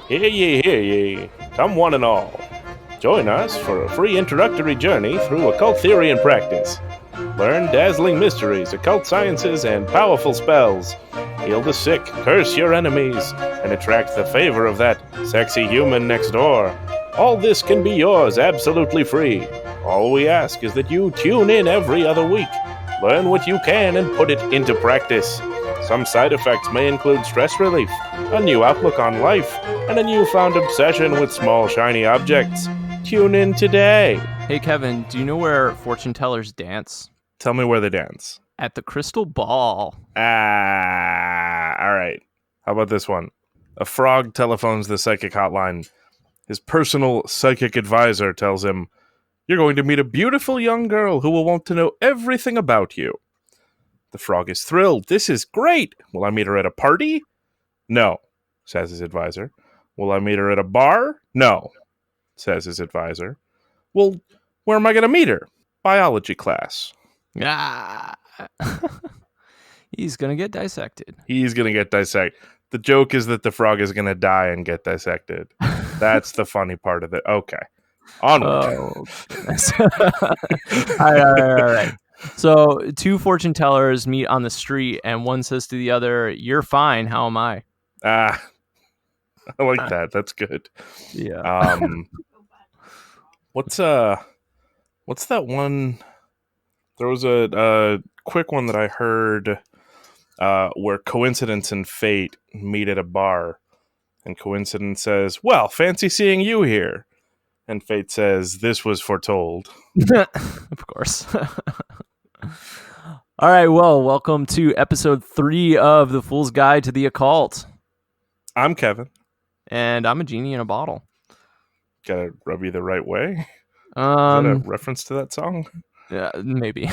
Hear ye, come one and all. Join us for a free introductory journey through occult theory and practice. Learn dazzling mysteries, occult sciences, and powerful spells. Heal the sick, curse your enemies, and attract the favor of that sexy human next door. All this can be yours absolutely free. All we ask is that you tune in every other week. Learn what you can and put it into practice. Some side effects may include stress relief, a new outlook on life, and a newfound obsession with small shiny objects. Tune in today. Hey Kevin, do you know where fortune tellers dance? Tell me where they dance. At the crystal ball. All right. How about this one? A frog telephones the psychic hotline. His personal psychic advisor tells him, "You're going to meet a beautiful young girl who will want to know everything about you." The frog is thrilled. "This is great. Will I meet her at a party?" "No," says his advisor. "Will I meet her at a bar?" "No," says his advisor. "Well, where am I going to meet her?" "Biology class." Ah. He's going to get dissected. He's going to get dissected. The joke is that the frog is going to die and get dissected. That's the funny part of it. Okay. Onward. Oh, goodness. All right. So, two fortune tellers meet on the street, and one says to the other, "You're fine. How am I?" I like that. That's good. Yeah. What's that one? There was a quick one that I heard where coincidence and fate meet at a bar, and coincidence says, "Well, fancy seeing you here," and fate says, "This was foretold." Of course. All right. Well, welcome to episode 3 of The Fool's Guide to the Occult. I'm Kevin. And I'm a genie in a bottle. Gotta rub you the right way. Is that a reference to that song? Yeah, maybe.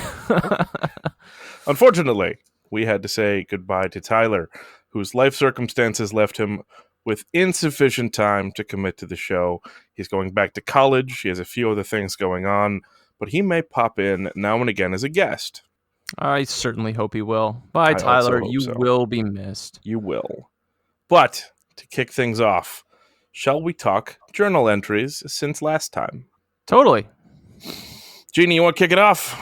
Unfortunately, we had to say goodbye to Tyler, whose life circumstances left him with insufficient time to commit to the show. He's going back to college. He has a few other things going on, but he may pop in now and again as a guest. I certainly hope he will. Bye, Tyler. You will be missed. You will. But to kick things off, shall we talk journal entries since last time? Totally. Jeannie, you want to kick it off?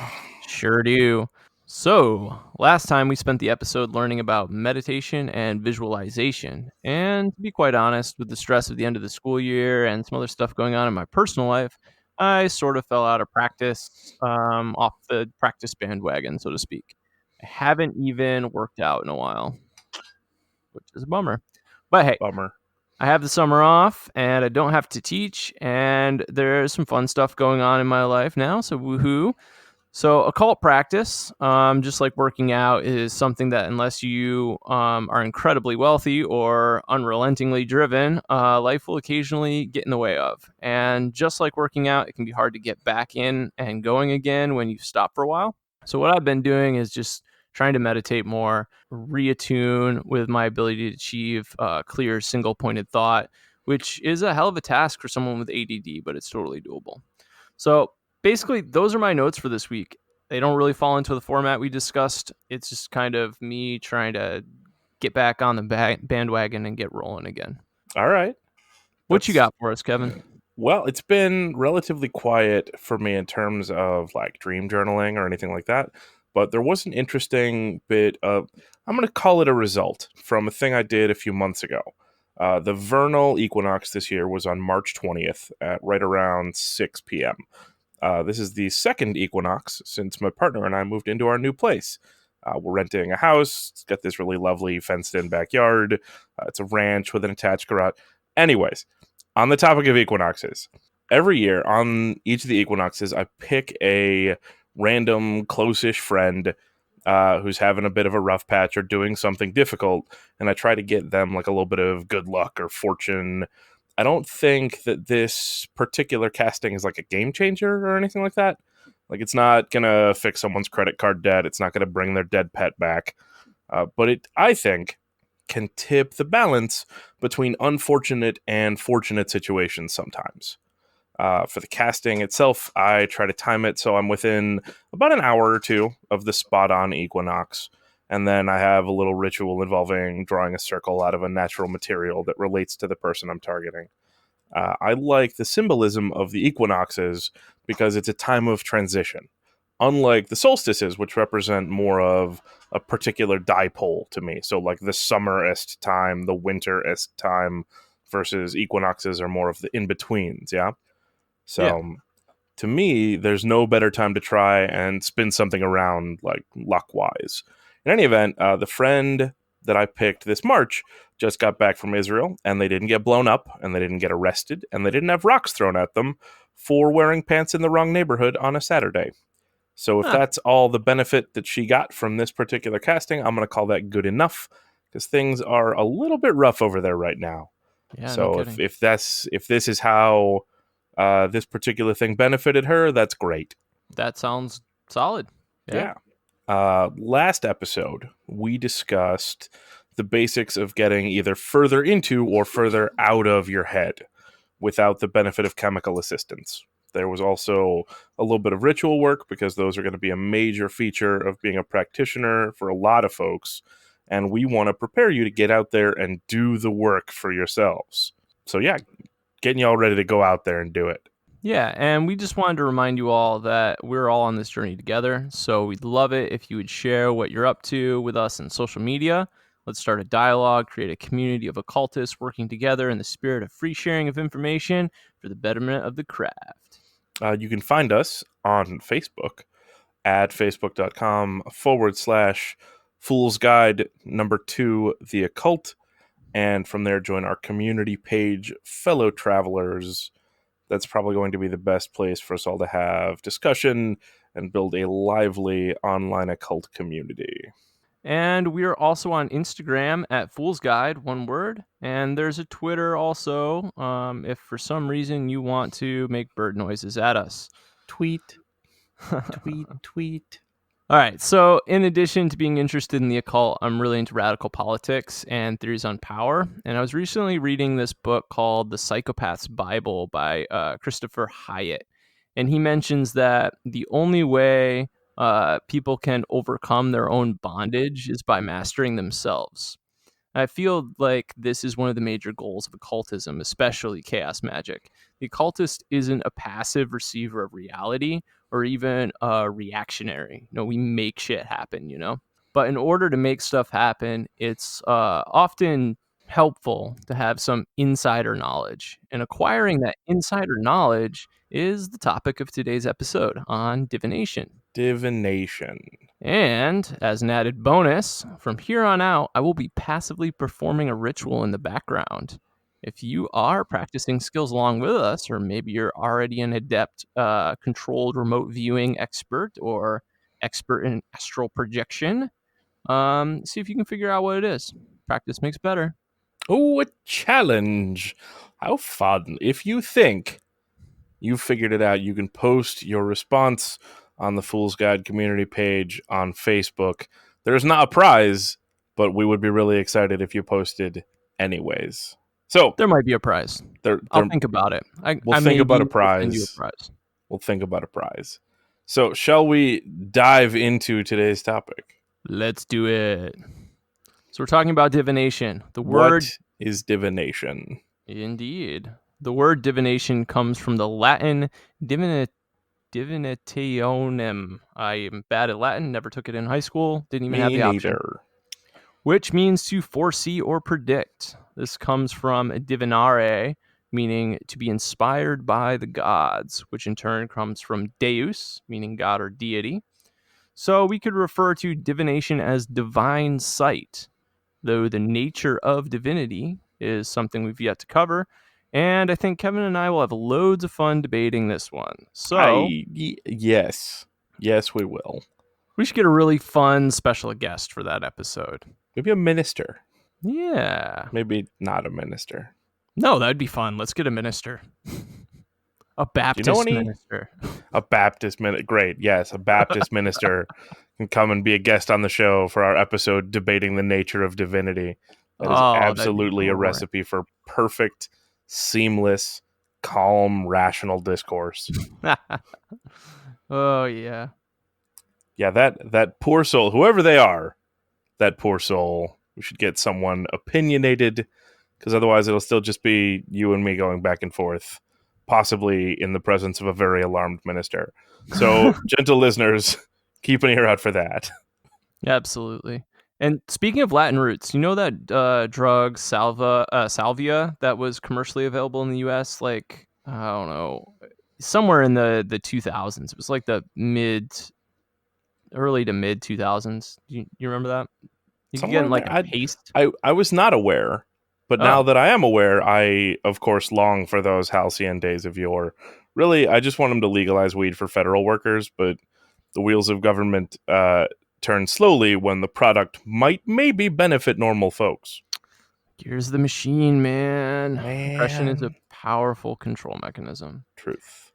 Sure do. So, last time we spent the episode learning about meditation and visualization. And to be quite honest, with the stress of the end of the school year and some other stuff going on in my personal life, I sort of fell out of practice, off the practice bandwagon, so to speak. I haven't even worked out in a while, which is a bummer. But hey, Bummer. I have the summer off, and I don't have to teach, and there's some fun stuff going on in my life now, so woohoo. So occult practice, just like working out, is something that unless you are incredibly wealthy or unrelentingly driven, life will occasionally get in the way of. And just like working out, it can be hard to get back in and going again when you stop for a while. So what I've been doing is just trying to meditate more, reattune with my ability to achieve clear, single-pointed thought, which is a hell of a task for someone with ADD, but it's totally doable. So basically, those are my notes for this week. They don't really fall into the format we discussed. It's just kind of me trying to get back on the bandwagon and get rolling again. All right. What you got for us, Kevin? Well, it's been relatively quiet for me in terms of like dream journaling or anything like that. But there was an interesting bit of, I'm going to call it a result from a thing I did a few months ago. The vernal equinox this year was on March 20th at right around 6 p.m. This is the second equinox since my partner and I moved into our new place. We're renting a house. It's got this really lovely fenced-in backyard. It's a ranch with an attached garage. Anyways, on the topic of equinoxes, every year on each of the equinoxes, I pick a random close-ish friend who's having a bit of a rough patch or doing something difficult, and I try to get them like a little bit of good luck or fortune. I don't think that this particular casting is like a game changer or anything like that. Like, it's not going to fix someone's credit card debt. It's not going to bring their dead pet back. But it, I think, can tip the balance between unfortunate and fortunate situations sometimes. For the casting itself, I try to time it so I'm within about an hour or two of the spot-on equinox. and then I have a little ritual involving drawing a circle out of a natural material that relates to the person I'm targeting. I like the symbolism of the equinoxes because it's a time of transition. Unlike the solstices, which represent more of a particular dipole to me. So, like the summer-est time, the winter-est time, versus equinoxes are more of the in betweens. Yeah. Yeah. So, to me, there's no better time to try and spin something around like luck wise. In any event, the friend that I picked this March just got back from Israel, and they didn't get blown up, and they didn't get arrested, and they didn't have rocks thrown at them for wearing pants in the wrong neighborhood on a Saturday. So if Huh. that's all the benefit that she got from this particular casting, I'm going to call that good enough because things are a little bit rough over there right now. Yeah, no So kidding. if this is how this particular thing benefited her, that's great. That sounds solid. Yeah. Yeah. Last episode, we discussed the basics of getting either further into or further out of your head without the benefit of chemical assistance. There was also a little bit of ritual work because those are going to be a major feature of being a practitioner for a lot of folks. And we want to prepare you to get out there and do the work for yourselves. So, yeah, getting you all ready to go out there and do it. Yeah, and we just wanted to remind you all that we're all on this journey together. So we'd love it if you would share what you're up to with us on social media. Let's start a dialogue, create a community of occultists working together in the spirit of free sharing of information for the betterment of the craft. You can find us on Facebook at facebook.com/Fool's Guide #2, The Occult. And from there, join our community page, Fellow Travelers. That's probably going to be the best place for us all to have discussion and build a lively online occult community. And we are also on Instagram at Fool's Guide, one word. And there's a Twitter also, if for some reason you want to make bird noises at us. Tweet, tweet, tweet. All right. So, in addition to being interested in the occult, I'm really into radical politics and theories on power. And I was recently reading this book called The Psychopath's Bible by Christopher Hyatt. And he mentions that the only way people can overcome their own bondage is by mastering themselves. I feel like this is one of the major goals of occultism, especially chaos magic. The occultist isn't a passive receiver of reality or even a reactionary. We make shit happen, But in order to make stuff happen, it's often helpful to have some insider knowledge. And acquiring that insider knowledge is the topic of today's episode on divination. Divination. And as an added bonus, from here on out, I will be passively performing a ritual in the background. If you are practicing skills along with us, or maybe you're already an adept, controlled remote viewing expert or expert in astral projection, see if you can figure out what it is. Practice makes better. Oh, a challenge. How fun. If you think you figured it out, you can post your response on the Fool's Guide community page on Facebook. There's not a prize, but we would be really excited if you posted anyways. So There might be a prize. I'll think about it. We'll think about a will send you a prize. prize. We'll think about a prize. So shall we dive into today's topic? Let's do it. So we're talking about divination. The word What is divination? Indeed. The word divination comes from the Latin divinationem. I am bad at Latin, never took it in high school, didn't even have Me the option. neither. Which means to foresee or predict. This comes from divinare, meaning to be inspired by the gods, which in turn comes from deus, meaning god or deity. So we could refer to divination as divine sight, though the nature of divinity is something we've yet to cover. And I think Kevin and I will have loads of fun debating this one. So Yes. Yes, we will. we should get a really fun special guest for that episode. Maybe a minister. Yeah. Maybe not a minister. No, that'd be fun. Let's get a minister. A Baptist minister. A Baptist minister. Great. Yes, a Baptist minister can come and be a guest on the show for our episode debating the nature of divinity. That is absolutely a recipe for perfect, seamless, calm, rational discourse. Oh, yeah. Yeah, that poor soul, whoever they are, that poor soul. We should get someone opinionated, because otherwise it'll still just be you and me going back and forth, possibly in the presence of a very alarmed minister. So, gentle listeners, keep an ear out for that. Absolutely. And speaking of Latin roots, you know that drug salvia that was commercially available in the U.S. like I don't know, somewhere in the 2000s. It was like the early to mid 2000s. You remember that? You could get Somewhere in in like there. a paste. I was not aware, but now Oh, that I am aware, I of course long for those halcyon days of yore. Really, I just want them to legalize weed for federal workers, but the wheels of government turn slowly when the product might maybe benefit normal folks. here's the machine, man. Oppression is a Man, powerful control mechanism. truth.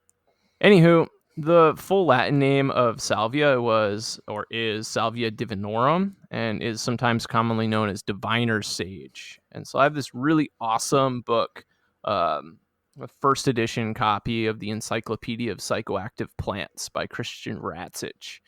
Anywho, the full Latin name of salvia was or is Salvia divinorum and is sometimes commonly known as diviner's sage. And so I have this really awesome book, a first edition copy of the Encyclopedia of Psychoactive Plants by Christian Ratzich.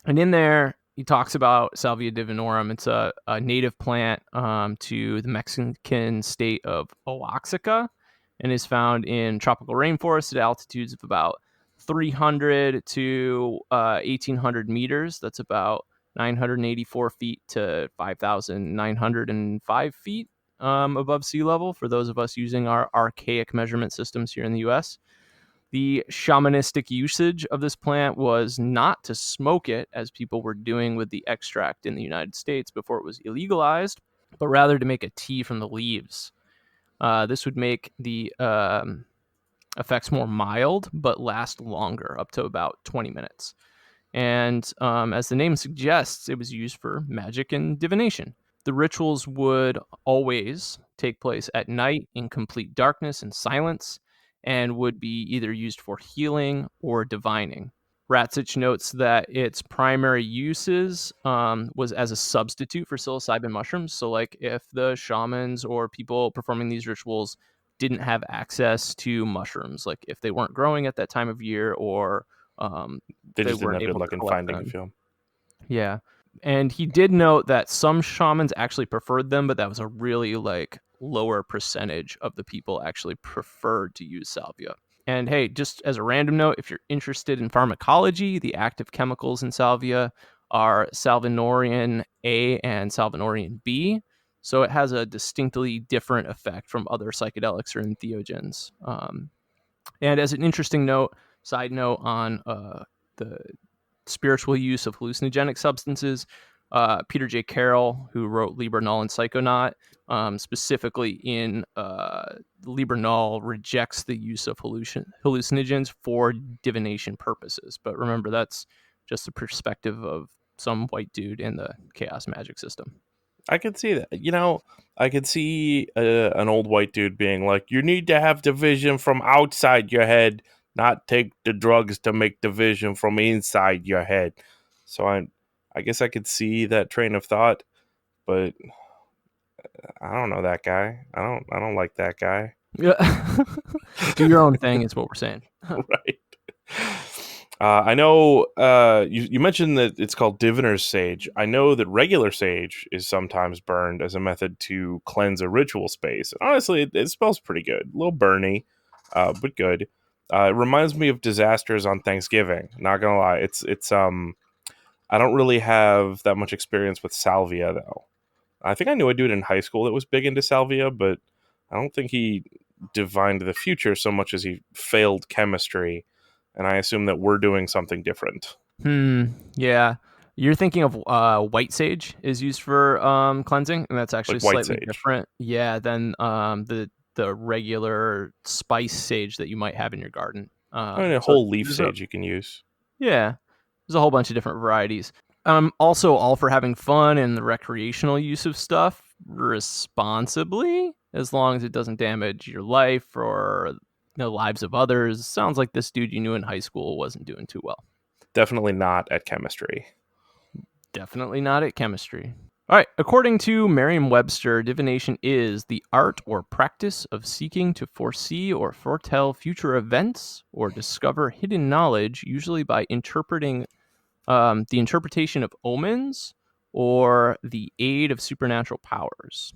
And in there, he talks about Salvia divinorum. It's a native plant to the Mexican state of Oaxaca and is found in tropical rainforests at altitudes of about 300 to 1,800 meters. That's about 984 feet to 5,905 feet above sea level for those of us using our archaic measurement systems here in the US. The shamanistic usage of this plant was not to smoke it, as people were doing with the extract in the United States before it was illegalized, but rather to make a tea from the leaves. This would make the effects more mild, but last longer, up to about 20 minutes. And as the name suggests, it was used for magic and divination. The rituals would always take place at night in complete darkness and silence, and would be either used for healing or divining. Ratzich notes that its primary uses was as a substitute for psilocybin mushrooms. So, like, if the shamans or people performing these rituals didn't have access to mushrooms, like if they weren't growing at that time of year or They they just didn't weren't have good able to luck in collect finding a them. film. Yeah. And he did note that some shamans actually preferred them, but that was a really like lower percentage of the people actually preferred to use salvia. And hey, just as a random note, if you're interested in pharmacology, the active chemicals in salvia are salvinorin A and salvinorin B. So it has a distinctly different effect from other psychedelics or entheogens. And as an interesting note, side note on the spiritual use of hallucinogenic substances, Peter J. Carroll, who wrote Liber Null and Psychonaut, specifically in Liber Null, rejects the use of hallucinogens for divination purposes. But remember, that's just the perspective of some white dude in the chaos magic system. I could see that. I could see an old white dude being like, "You need to have division from outside your head, not take the drugs to make division from inside your head." So I guess I could see that train of thought, but I don't know that guy. I don't like that guy. Yeah. Do your own thing is what we're saying. Right. I know you mentioned that it's called diviner's sage. I know that regular sage is sometimes burned as a method to cleanse a ritual space. Honestly, it smells pretty good. A little burny, but good. It reminds me of disasters on Thanksgiving. Not gonna lie, it's I don't really have that much experience with salvia though. I think I knew a dude in high school that was big into salvia, but I don't think he divined the future so much as he failed chemistry. And I assume that we're doing something different, Yeah. You're thinking of white sage is used for cleansing, and that's actually like white slightly sage. different. Yeah, than the regular spice sage that you might have in your garden. I mean, a So whole leaf there's a sage you can use. yeah, there's a whole bunch of different varieties. Also all for having fun and the recreational use of stuff responsibly, as long as it doesn't damage your life or the lives of others. Sounds like this dude you knew in high school wasn't doing too well. Definitely not at chemistry. Definitely not at chemistry. All right. According to Merriam Webster, divination is the art or practice of seeking to foresee or foretell future events or discover hidden knowledge, usually by interpreting the interpretation of omens or the aid of supernatural powers.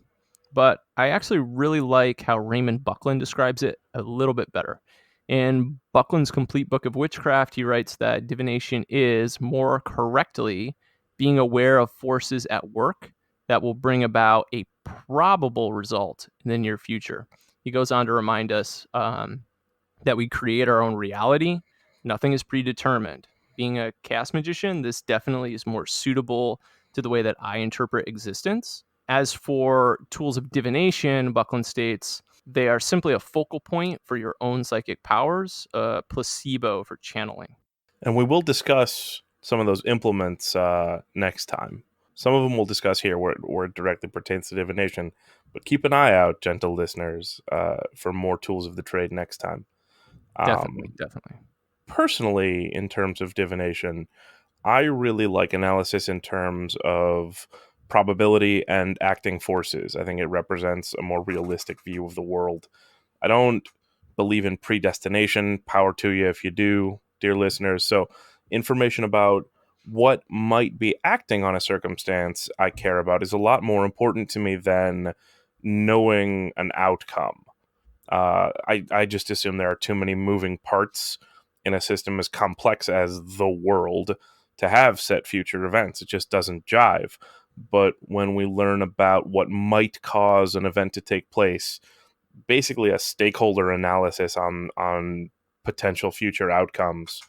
But I actually really like how Raymond Buckland describes it a little bit better. In Buckland's Complete Book of Witchcraft, he writes that divination is, more correctly, being aware of forces at work that will bring about a probable result in the near future. He goes on to remind us that we create our own reality. Nothing is predetermined. Being a cast magician, this definitely is more suitable to the way that I interpret existence. As for tools of divination, Buckland states, they are simply a focal point for your own psychic powers, a placebo for channeling. And we will discuss some of those implements next time. Some of them we'll discuss here where it directly pertains to divination. But keep an eye out, gentle listeners, for more tools of the trade next time. Definitely, definitely. Personally, in terms of divination, I really like analysis in terms of probability and acting forces. I think it represents a more realistic view of the world. I don't believe in predestination. Power to you if you do, dear listeners. So, information about what might be acting on a circumstance I care about is a lot more important to me than knowing an outcome. I just assume there are too many moving parts in a system as complex as the world to have set future events. It just doesn't jive. But when we learn about what might cause an event to take place, basically a stakeholder analysis on potential future outcomes,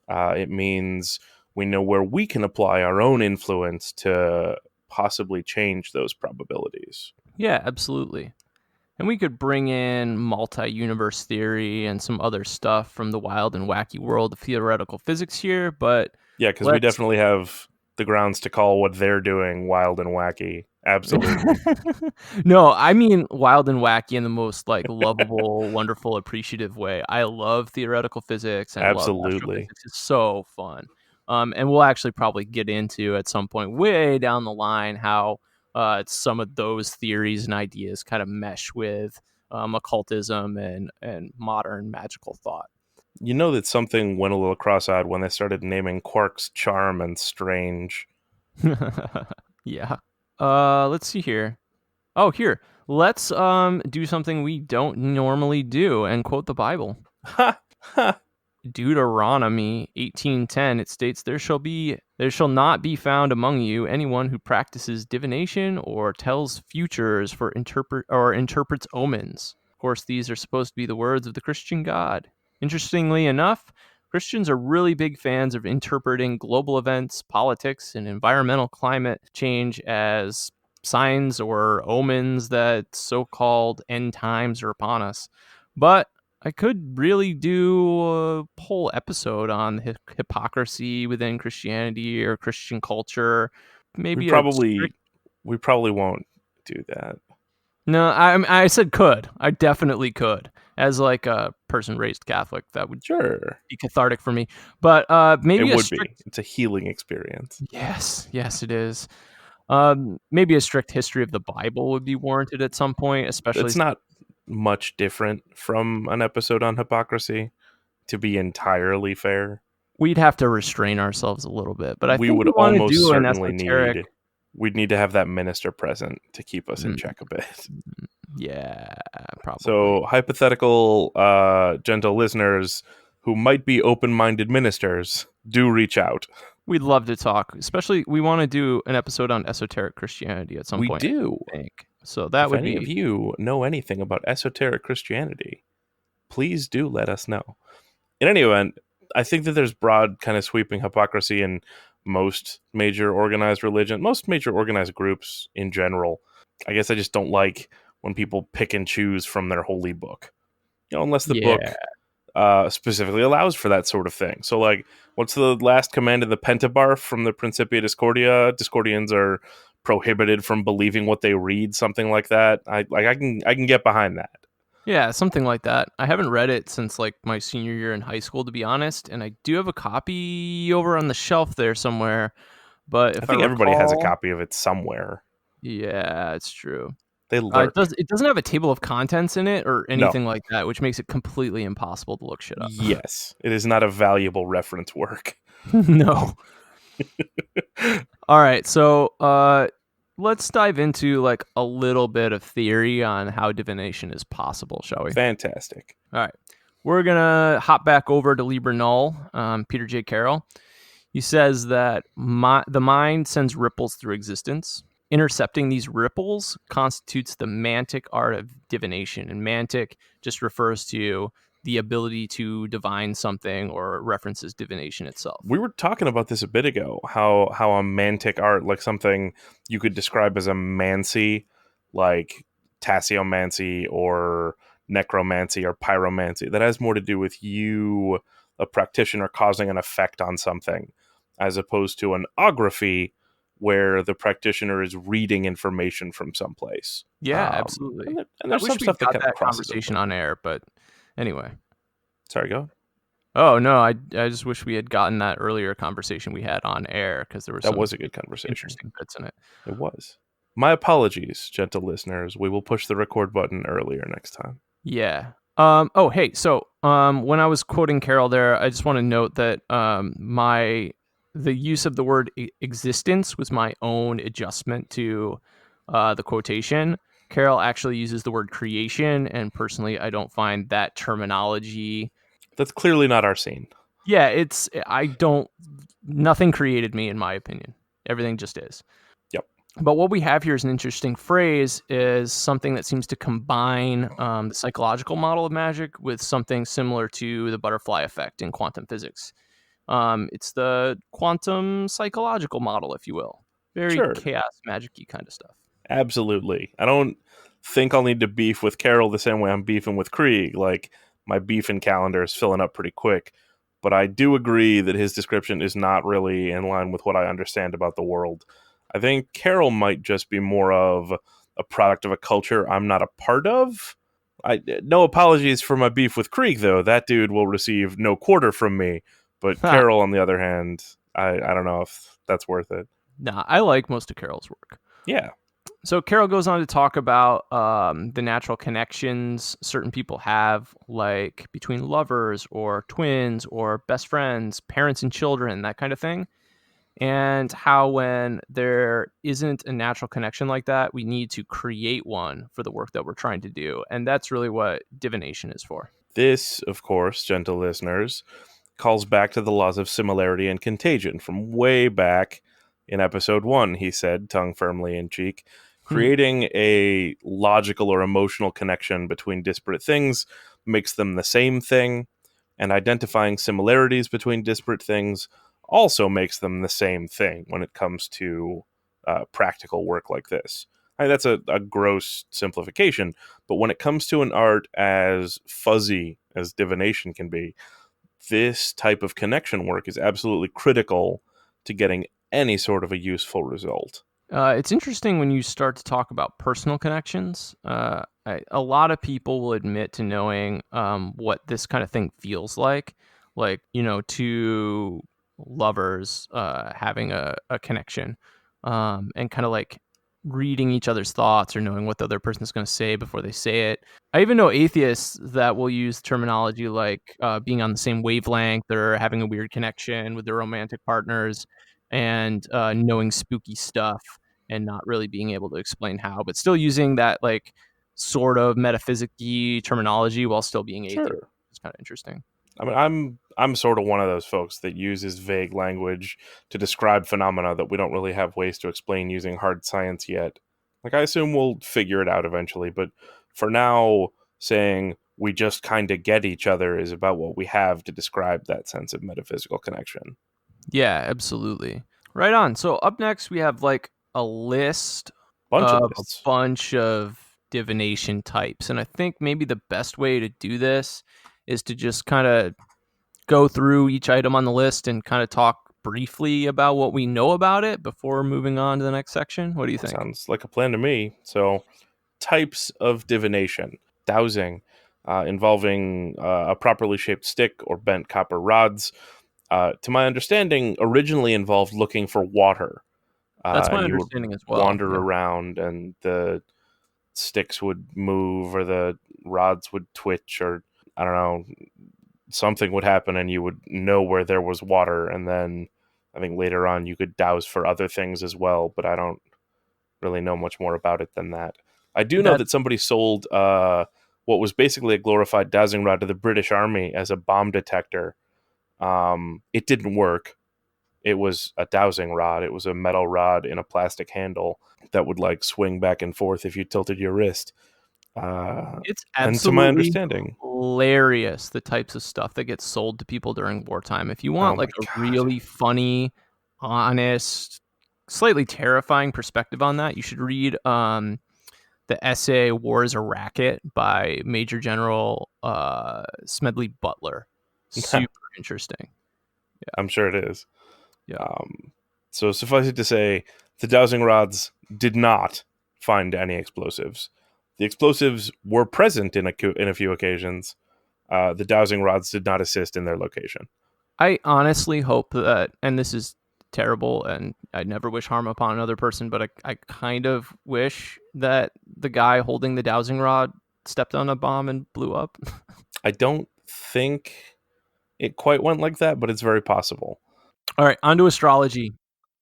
it means we know where we can apply our own influence to possibly change those probabilities. Yeah, absolutely. And we could bring in multi-universe theory and some other stuff from the wild and wacky world of theoretical physics here, but Yeah, because we let's definitely have the grounds to call what they're doing wild and wacky. Absolutely. No, I mean wild and wacky in the most like lovable, wonderful, appreciative way. I love theoretical physics and I love Absolutely. astrophysics. It's so fun. And we'll actually probably get into at some point way down the line how some of those theories and ideas kind of mesh with occultism and modern magical thought. You know that something went a little cross-eyed when they started naming quarks charm and strange. Yeah. Let's see here. Oh, here. Let's do something we don't normally do and quote the Bible. Ha ha. Deuteronomy 18:10, it states, there shall not be found among you anyone who practices divination or tells futures for interprets omens. Of course, these are supposed to be the words of the Christian God. Interestingly enough, Christians are really big fans of interpreting global events, politics, and environmental climate change as signs or omens that so-called end times are upon us. But I could really do a whole episode on hypocrisy within Christianity or Christian culture. We Maybe a probably strict. we probably won't do that. No, I said could. I definitely could. As like a person raised Catholic, that would Sure. be cathartic for me. But It maybe a would be. strict. It's a healing experience. Yes, it is. Maybe a strict history of the Bible would be warranted at some point, especially. It's not much different from an episode on hypocrisy, to be entirely fair. We'd have to restrain ourselves a little bit. But I We think would we want to almost do an certainly esoteric. we'd need to have that minister present to keep us in Mm, check a bit. yeah, probably. So hypothetical gentle listeners who might be open-minded ministers, do reach out. We'd love to talk. Especially, we want to do an episode on esoteric Christianity at some We point, do. I think. So that If would any of be. you know anything about esoteric Christianity, please do let us know. In any event, I think that there's broad kind of sweeping hypocrisy in most major organized religion, most major organized groups in general. I guess I just don't like when people pick and choose from their holy book. Unless the Yeah. book specifically allows for that sort of thing. So, like, what's the last command in the Pentabarf from the Principia Discordia? Discordians are prohibited from believing what they read, something like that. I can get behind that. Yeah, something like that. I haven't read it since like my senior year in high school, to be honest. And I do have a copy over on the shelf there somewhere. But I if I think everybody has a recall, copy of it somewhere. yeah, it's true. They It lurk. doesn't have a table of contents in it or No. anything like that, which makes it completely impossible to look shit up. Yes, it is not a valuable reference work. No. All right, so let's dive into like a little bit of theory on how divination is possible, shall we? Fantastic. All right, we're gonna hop back over to Liber Null, Peter J. Carroll. He says that the mind sends ripples through existence. Intercepting these ripples constitutes the mantic art of divination, and mantic just refers to the ability to divine something or references divination itself. We were talking about this a bit ago. How a mantic art, like something you could describe as a mancy, like tasseomancy or necromancy or pyromancy, that has more to do with you, a practitioner, causing an effect on something, as opposed to an ography, where the practitioner is reading information from someplace. Yeah, absolutely. And I there's wish some we stuff that got kind of that crosses conversation over. on air, but anyway. Sorry, go. Oh no, I just wish we had gotten that earlier conversation we had on air because there were That some was a good conversation. interesting bits in it. It was. My apologies, gentle listeners. We will push the record button earlier next time. Yeah. Oh, hey. So, when I was quoting Carol there, I just want to note that the use of the word existence was my own adjustment to the quotation. Carol actually uses the word creation, and personally, I don't find that terminology. That's clearly not our scene. Yeah, I don't. Nothing created me, in my opinion. Everything just is. Yep. But what we have here is an interesting phrase, is something that seems to combine the psychological model of magic with something similar to the butterfly effect in quantum physics. It's the quantum psychological model, if you will. Very Sure. chaos magic-y kind of stuff. Absolutely. I don't think I'll need to beef with Carol the same way I'm beefing with Krieg. Like, my beefing calendar is filling up pretty quick. But I do agree that his description is not really in line with what I understand about the world. I think Carol might just be more of a product of a culture I'm not a part of. No apologies for my beef with Krieg, though. That dude will receive no quarter from me. But Carol, on the other hand, I don't know if that's worth it. Nah, I like most of Carol's work. Yeah. So Carol goes on to talk about the natural connections certain people have, like between lovers or twins or best friends, parents and children, that kind of thing. And how when there isn't a natural connection like that, we need to create one for the work that we're trying to do. And that's really what divination is for. This, of course, gentle listeners, calls back to the laws of similarity and contagion from way back in episode 1, he said, tongue firmly in cheek. Creating a logical or emotional connection between disparate things makes them the same thing, and identifying similarities between disparate things also makes them the same thing when it comes to practical work like this. That's a gross simplification, but when it comes to an art as fuzzy as divination can be, this type of connection work is absolutely critical to getting any sort of a useful result. It's interesting when you start to talk about personal connections. A lot of people will admit to knowing what this kind of thing feels like, two lovers having a connection and kind of like reading each other's thoughts or knowing what the other person is going to say before they say it. I even know atheists that will use terminology like being on the same wavelength or having a weird connection with their romantic partners and knowing spooky stuff and not really being able to explain how, but still using that like sort of metaphysic-y terminology while still being atheist. Sure. It's kind of interesting. I mean, I'm sort of one of those folks that uses vague language to describe phenomena that we don't really have ways to explain using hard science yet. Like, I assume we'll figure it out eventually, but for now, saying we just kind of get each other is about what we have to describe that sense of metaphysical connection. Yeah, absolutely. Right on. So up next we have like a list Bunch of of a lists. bunch of divination types, and I think maybe the best way to do this is to just kind of go through each item on the list and kind of talk briefly about what we know about it before moving on to the next section. What do you think? Sounds like a plan to me. So, types of divination: dowsing, involving a properly shaped stick or bent copper rods. To my understanding, originally involved looking for water, That's my and you would understanding as well. wander Yeah. around, and the sticks would move, or the rods would twitch, or I don't know, something would happen, and you would know where there was water, and then I think later on you could dowse for other things as well, but I don't really know much more about it than that. I do know That that somebody sold what was basically a glorified dowsing rod to the British Army as a bomb detector. It didn't work. It was a dowsing rod. It was a metal rod in a plastic handle that would like swing back and forth if you tilted your wrist. it's And to my absolutely understanding, hilarious, the types of stuff that gets sold to people during wartime. If you oh want like my a god, really funny, honest, slightly terrifying perspective on that, you should read the essay "War is a Racket" by Major General Smedley Butler. Super interesting. Yeah, I'm sure it is. yeah. Um, so suffice it to say, the dowsing rods did not find any explosives. The explosives were present in a few occasions. The dowsing rods did not assist in their location. I honestly hope that, and this is terrible, and I never wish harm upon another person, but I kind of wish that the guy holding the dowsing rod stepped on a bomb and blew up. I don't think it quite went like that, but it's very possible. All right, on to astrology.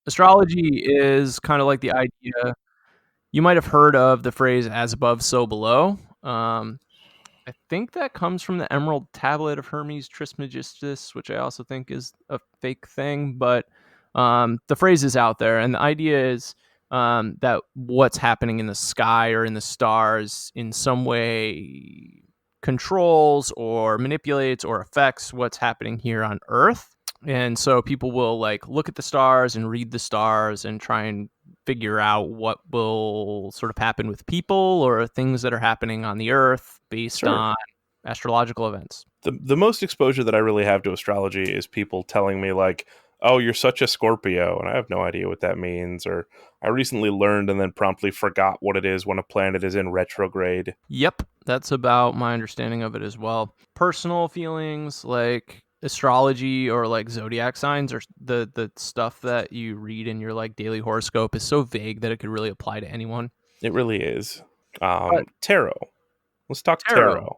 Astrology is kind of like the idea you might have heard of the phrase "as above, so below." I think that comes from the Emerald Tablet of Hermes Trismegistus, which I also think is a fake thing. But the phrase is out there, and the idea is that what's happening in the sky or in the stars in some way controls or manipulates or affects what's happening here on Earth. And so people will like look at the stars and read the stars and try and figure out what will sort of happen with people or things that are happening on the earth based Sure. on astrological events. The most exposure that I really have to astrology is people telling me like, "Oh, you're such a Scorpio," and I have no idea what that means. Or I recently learned and then promptly forgot what it is when a planet is in retrograde. Yep, that's about my understanding of it as well. Personal feelings like astrology or like zodiac signs or the stuff that you read in your like daily horoscope is so vague that it could really apply to anyone. It really is. But Tarot. Let's talk tarot. tarot.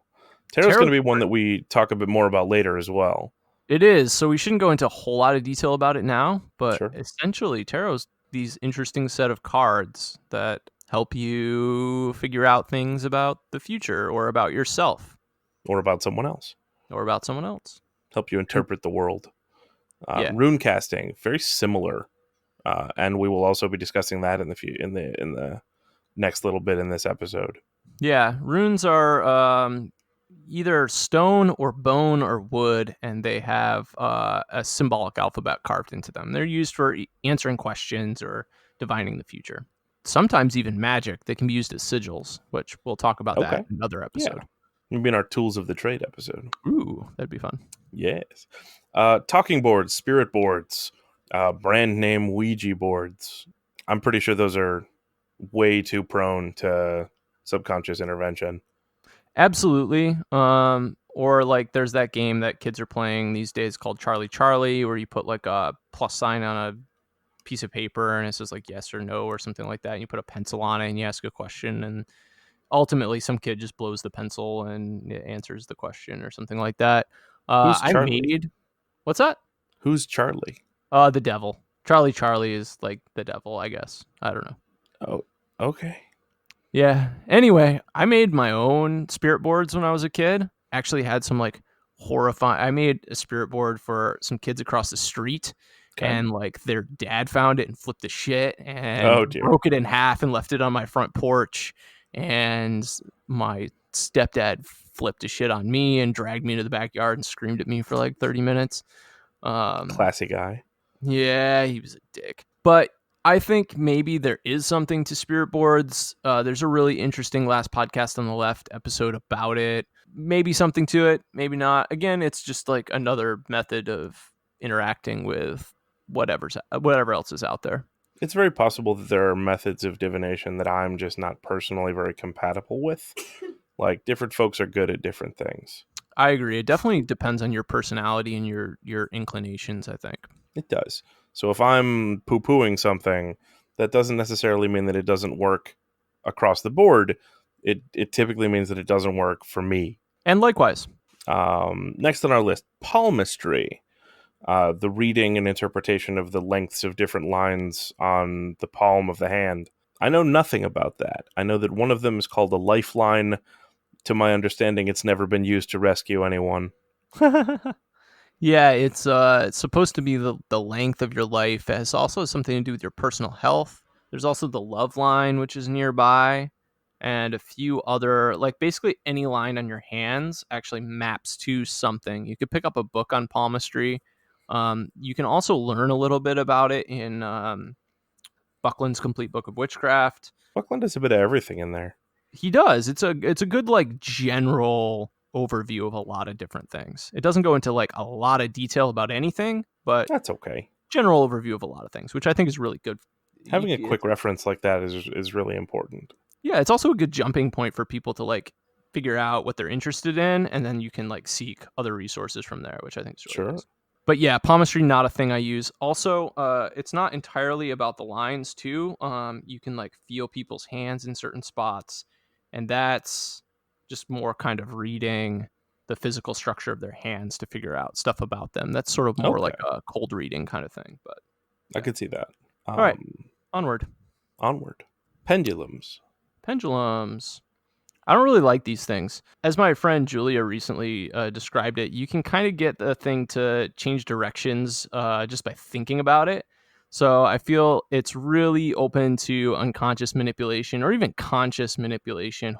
Tarot's going Tarot to be one that we talk a bit more about later as well. it is. So we shouldn't go into a whole lot of detail about it now, but Sure. essentially tarot's these interesting set of cards that help you figure out things about the future or about yourself Or about someone else. or about someone else. Help you And interpret the world. yeah. Rune casting, very similar, and we will also be discussing that in the next little bit in this episode. Yeah, runes are either stone or bone or wood, and they have a symbolic alphabet carved into them. They're used for answering questions or divining the future. Sometimes even magic. They can be used as sigils, which we'll talk about that Okay, in another yeah, episode. maybe in our tools of the trade episode. Ooh, that'd be fun. Yes, talking boards, spirit boards, brand name Ouija boards. I'm pretty sure those are way too prone to subconscious intervention. Absolutely. Or like there's that game that kids are playing these days called Charlie Charlie, where you put like a plus sign on a piece of paper and it says like yes or no or something like that. And you put a pencil on it and you ask a question, and ultimately some kid just blows the pencil and it answers the question or something like that. Who's I Charlie? made what's that? Who's Charlie? The devil. Charlie Charlie is like the devil, I guess. I don't know. Oh, okay. Yeah. Anyway, I made my own spirit boards when I was a kid. Actually had some like horrifying. I made a spirit board for some kids across the street, Okay. and like their dad found it and flipped the shit and Oh dear. broke it in half and left it on my front porch. And my stepdad flipped a shit on me and dragged me into the backyard and screamed at me for like 30 minutes. Classy guy. Yeah, he was a dick. But I think maybe there is something to spirit boards. There's a really interesting last podcast on the left episode about it. Maybe something to it, maybe not. Again, it's just like another method of interacting with whatever else is out there. It's very possible that there are methods of divination that I'm just not personally very compatible with. Like different folks are good at different things. I agree. It definitely depends on your personality and your inclinations, I think. It does. So if I'm poo-pooing something, that doesn't necessarily mean that it doesn't work across the board. It typically means that it doesn't work for me. And likewise. Next on our list, palmistry. the reading and interpretation of the lengths of different lines on the palm of the hand. I know nothing about that. I know that one of them is called a lifeline. To my understanding, it's never been used to rescue anyone. Yeah, it's supposed to be the length of your life. It has also something to do with your personal health. There's also the love line, which is nearby, and a few other, like basically any line on your hands actually maps to something. You could pick up a book on palmistry. You can also learn a little bit about it in Buckland's Complete Book of Witchcraft. Buckland has a bit of everything in there. He does. It's a good like general overview of a lot of different things. It doesn't go into like a lot of detail about anything, but That's okay. general overview of a lot of things, which I think is really good. Having a quick reference like that is really important. Yeah, it's also a good jumping point for people to like figure out what they're interested in, and then you can like seek other resources from there, which I think is really Sure. nice. But yeah, palmistry not a thing I use. Also, it's not entirely about the lines too. You can like feel people's hands in certain spots, and that's just more kind of reading the physical structure of their hands to figure out stuff about them. That's sort of more like Okay. a cold reading kind of thing. But I yeah. could see that. All right, onward. Onward. Pendulums. Pendulums. I don't really like these things. As my friend Julia recently described it, you can kind of get the thing to change directions just by thinking about it. So I feel it's really open to unconscious manipulation or even conscious manipulation,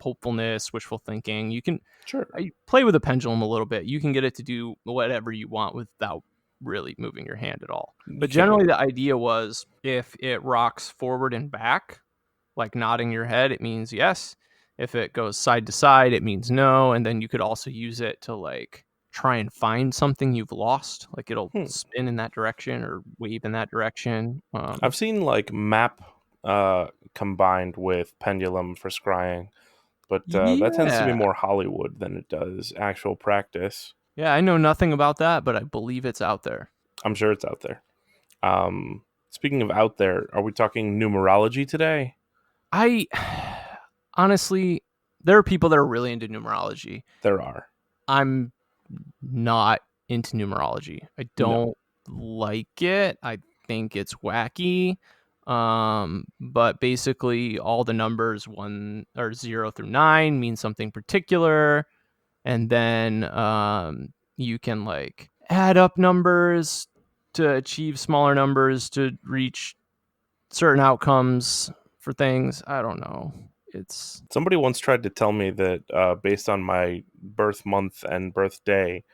hopefulness, wishful thinking. You can Sure. play with a pendulum a little bit. You can get it to do whatever you want without really moving your hand at all. You But generally, can. the idea was if it rocks forward and back, like nodding your head, it means yes. If it goes side to side, it means no. And then you could also use it to like try and find something you've lost. Like it'll Hmm. spin in that direction or wave in that direction. I've seen like map combined with pendulum for scrying, but that tends to be Yeah. more Hollywood than it does actual practice. Yeah, I know nothing about that, but I believe it's out there. I'm sure it's out there. Speaking of out there, are we talking numerology today? I honestly, there are people that are really into numerology. There are. I'm not into numerology. I No. don't like it. I think it's wacky. But basically all the numbers 1 or 0 through 9 mean something particular, and then you can like add up numbers to achieve smaller numbers to reach certain outcomes for things. I don't know. It's Somebody once tried to tell me that based on my birth month and birthday,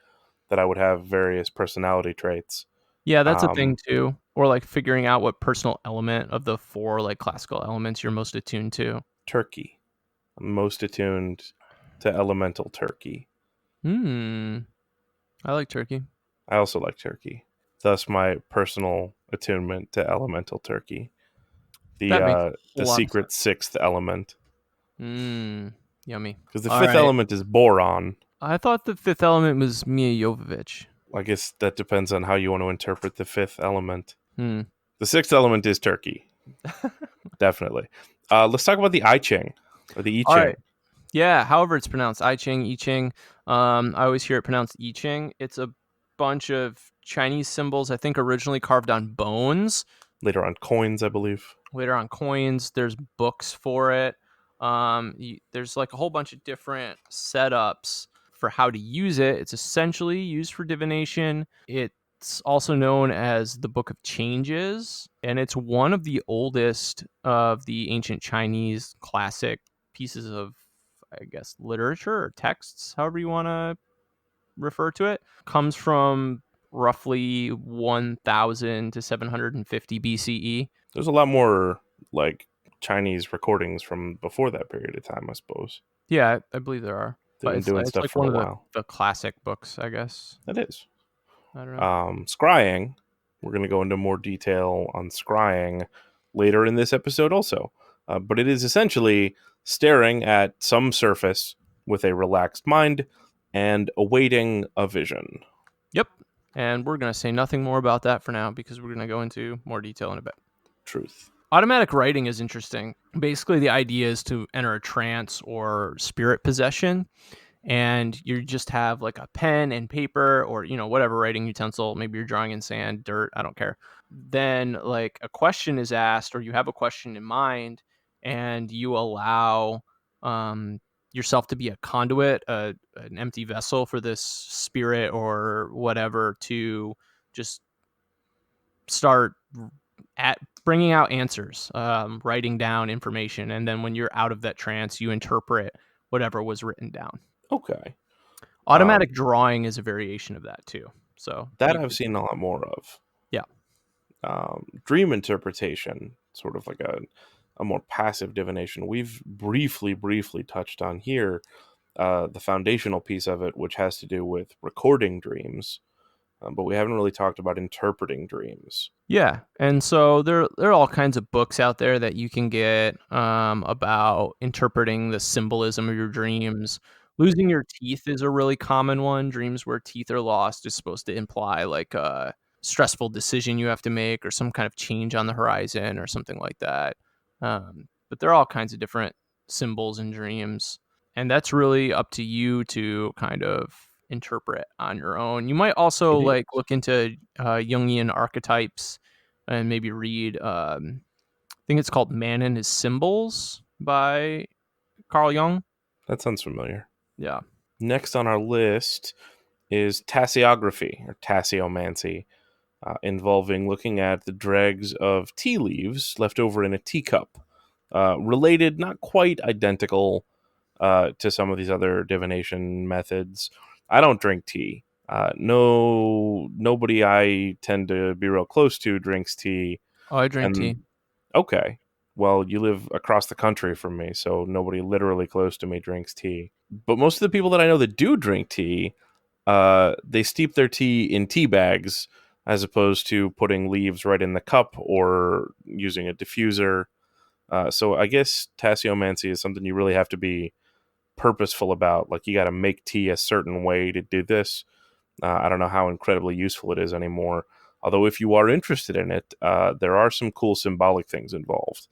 that I would have various personality traits. Yeah, that's a thing Um, too. Or like figuring out what personal element of the 4 like classical elements you're most attuned to. turkey. I'm most attuned to elemental turkey. Hmm. I like turkey. I also like turkey. Thus, my personal attunement to elemental turkey. That makes a The whole lot of secret sense. sixth element. Yummy. Because the All fifth right. element is boron. I thought the 5th element was Mia Jovovich. I guess that depends on how you want to interpret the fifth element. Hmm. The sixth element is turkey. Definitely. Let's talk about the I Ching or the I All right. Ching. Yeah, however it's pronounced, I Ching, I Ching. I always hear it pronounced I Ching. It's a bunch of Chinese symbols, I think originally carved on bones, Later on, coins, I believe. later on coins. There's books for it. There's like a whole bunch of different setups for how to use it. It's essentially used for divination. It's also known as the Book of Changes, and it's one of the oldest of the ancient Chinese classic pieces of, I guess, literature or texts, however you want to refer to it. Comes from roughly 1000 to 750 BCE. There's a lot more like Chinese recordings from before that period of time, I suppose. Yeah, I believe there are, They've but been doing it's stuff like for one a of while. the classic books, I guess. That is. I don't know. Scrying, we're going to go into more detail on scrying later in this episode also. But it is essentially staring at some surface with a relaxed mind and awaiting a vision. Yep. And we're going to say nothing more about that for now because we're going to go into more detail in a bit. Truth. Automatic writing is interesting. Basically, the idea is to enter a trance or spirit possession. and you just have like a pen and paper or whatever writing utensil, maybe you're drawing in sand, dirt, I don't care, then like a question is asked or you have a question in mind, and you allow um, yourself to be a conduit, an empty vessel for this spirit or whatever to just start at bringing out answers, writing down information, and then when you're out of that trance, you interpret whatever was written down. Okay. Um, Automatic drawing is a variation of that too. So that you I've could, seen a lot more of. yeah, Dream interpretation, sort of like a more passive divination. We've briefly touched on here the foundational piece of it, which has to do with recording dreams, but we haven't really talked about interpreting dreams. yeah. And so there are all kinds of books out there that you can get about interpreting the symbolism of your dreams. Losing your teeth is a really common one. Dreams where teeth are lost is supposed to imply like a stressful decision you have to make or some kind of change on the horizon or something like that. But there are all kinds of different symbols in dreams, and that's really up to you to kind of interpret on your own. You might also It like is. look into Jungian archetypes and maybe read. I think it's called "Man and His Symbols" by Carl Jung. That sounds familiar. Yeah. Next on our list is tasseography or tasseomancy, involving looking at the dregs of tea leaves left over in a teacup. Related, not quite identical to some of these other divination methods. I don't drink tea. No, nobody I tend to be real close to drinks tea. Oh, I drink tea. And okay, well, you live across the country from me, so nobody literally close to me drinks tea. But most of the people that I know that do drink tea, they steep their tea in tea bags as opposed to putting leaves right in the cup or using a diffuser. So I guess tasseomancy is something you really have to be purposeful about. Like you got to make tea a certain way to do this. I don't know how incredibly useful it is anymore. Although if you are interested in it, there are some cool symbolic things involved,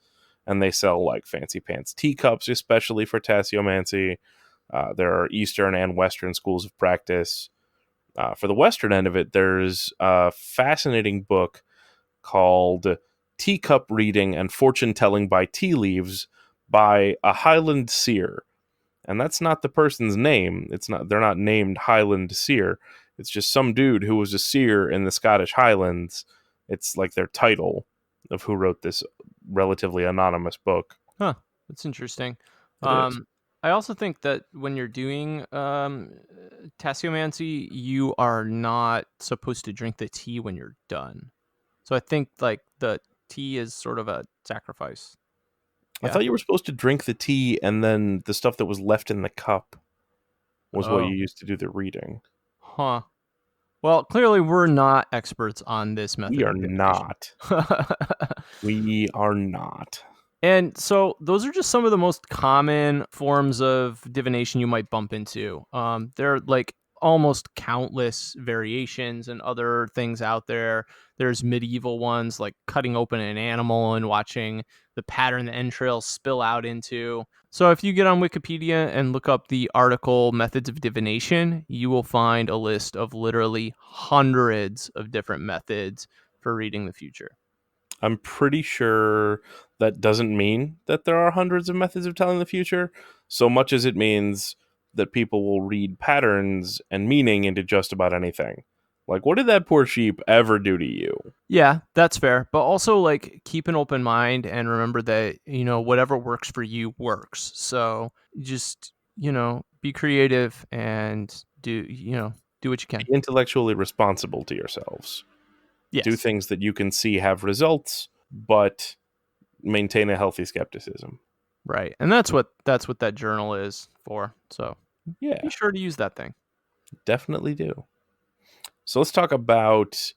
and they sell like fancy pants teacups, especially for tasseomancy. There are Eastern and Western schools of practice. For the Western end of it, there's a fascinating book called Teacup Reading and Fortune Telling by Tea Leaves by a Highland seer, and that's not the person's name. It's not. They're not named Highland Seer. It's just some dude who was a seer in the Scottish Highlands. It's like their title of who wrote this relatively anonymous book. Huh. That's interesting. It is. Um, I also think that when you're doing tasseomancy, you are not supposed to drink the tea when you're done. So I think like the tea is sort of a sacrifice. I Yeah. thought you were supposed to drink the tea and then the stuff that was left in the cup was what you Oh. used to do the reading. Huh. Well, clearly we're not experts on this We method are of divination. not. We are not. And so those are just some of the most common forms of divination you might bump into. There are like almost countless variations and other things out there. There's medieval ones like cutting open an animal and watching the pattern the entrails spill out into. So if you get on Wikipedia and look up the article Methods of Divination, you will find a list of literally hundreds of different methods for reading the future. I'm pretty sure that doesn't mean that there are hundreds of methods of telling the future, so much as it means that people will read patterns and meaning into just about anything. Like, what did that poor sheep ever do to you? Yeah, that's fair. But also like keep an open mind and remember that, whatever works for you works. So just, be creative and do what you can. Be intellectually responsible to yourselves. Do Yes. things that you can see have results, but maintain a healthy skepticism. Right. And that's what that journal is for. So be Yeah, sure to use that thing. definitely do. So let's talk about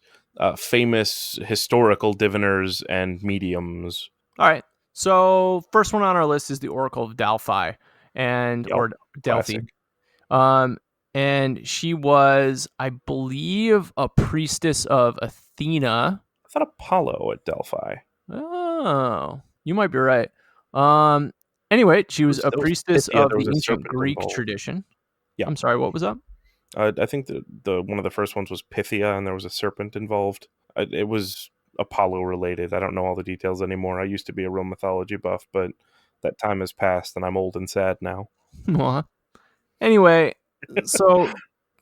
famous historical diviners and mediums. All right. So first one on our list is the Oracle of Delphi and Yep, or Delphi. classic. Um, and she was, I believe, a priestess of Athena. I thought Apollo at Delphi. Oh, you might be right. Um, anyway, she was a That was priestess Pythia. of There was the a ancient serpent Greek involved. tradition. Yeah, I'm sorry, what was that? I think the one of the first ones was Pythia, and there was a serpent involved. It was Apollo related. I don't know all the details anymore. I used to be a real mythology buff, but that time has passed, and I'm old and sad now. Anyway, so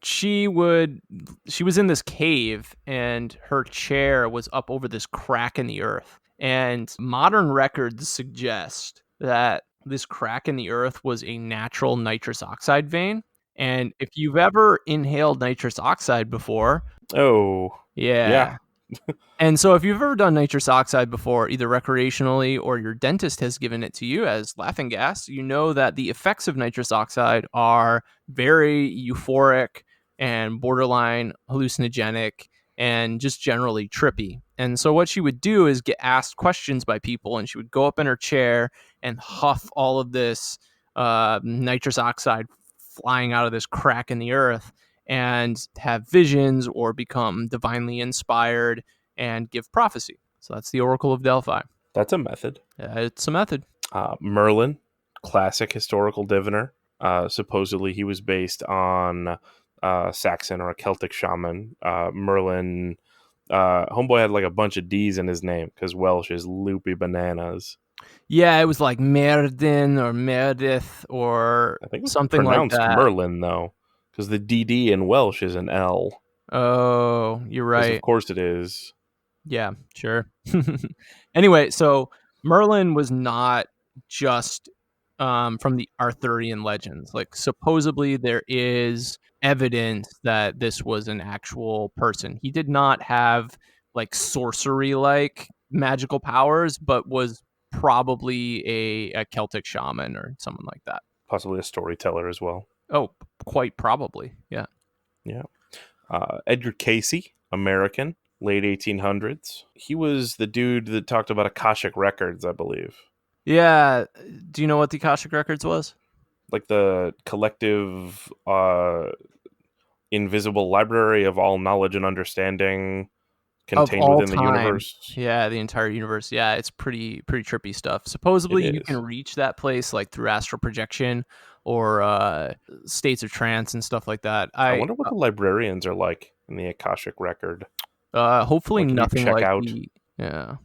she would she was in this cave and her chair was up over this crack in the earth. And modern records suggest that this crack in the earth was a natural nitrous oxide vein. And if you've ever inhaled nitrous oxide before, Oh, yeah, yeah. And so if you've ever done nitrous oxide before, either recreationally or your dentist has given it to you as laughing gas, you know that the effects of nitrous oxide are very euphoric and borderline hallucinogenic and just generally trippy. And so what she would do is get asked questions by people, and she would go up in her chair and huff all of this nitrous oxide flying out of this crack in the earth and have visions or become divinely inspired and give prophecy. So that's the Oracle of Delphi. that's a method. It's a method. Merlin, classic historical diviner. Supposedly, he was based on Saxon or a Celtic shaman. Merlin, homeboy had like a bunch of D's in his name because Welsh is loopy bananas. Yeah, it was like Merdin or Meredith or I think it was something like pronounced that. Merlin though, because the DD in Welsh is an L. Oh, you're Because of right. course it is. Yeah, sure. Anyway, so Merlin was not just from the Arthurian legends. Like, supposedly, there is evidence that this was an actual person. He did not have like sorcery like magical powers, but was probably a Celtic shaman or someone like that. Possibly a storyteller as well. Oh, quite probably. Yeah. Yeah. Edgar Casey, American, late 1800s. He was the dude that talked about Akashic records, I believe. Yeah. Do you know what the Akashic Records was? Like the collective invisible library of all knowledge and understanding Of contained all within the time. universe. Yeah, the entire universe. Yeah, it's pretty trippy stuff. It Supposedly you can is. reach that place like through astral projection or states of trance and stuff like that. I I wonder what the librarians are like in the Akashic record. hopefully What can you nothing check like out? the yeah.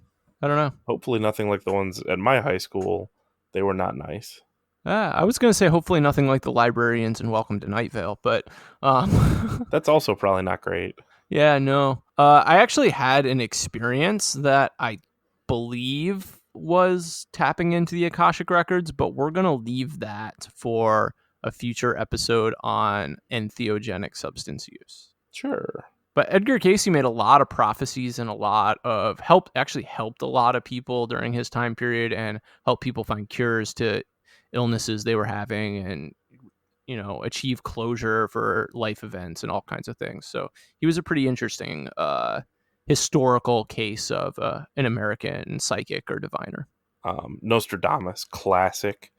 I don't know. Hopefully, nothing like the ones at my high school. They were not nice. I was gonna say hopefully nothing like the librarians in Welcome to Night Vale, but That's also probably not great. yeah, no. I actually had an experience that I believe was tapping into the Akashic records, but we're going to leave that for a future episode on entheogenic substance use. Sure. But Edgar Casey made a lot of prophecies and a lot of actually helped a lot of people during his time period and helped people find cures to illnesses they were having and achieve closure for life events and all kinds of things. So he was a pretty interesting historical case of an American psychic or diviner. Nostradamus, classic.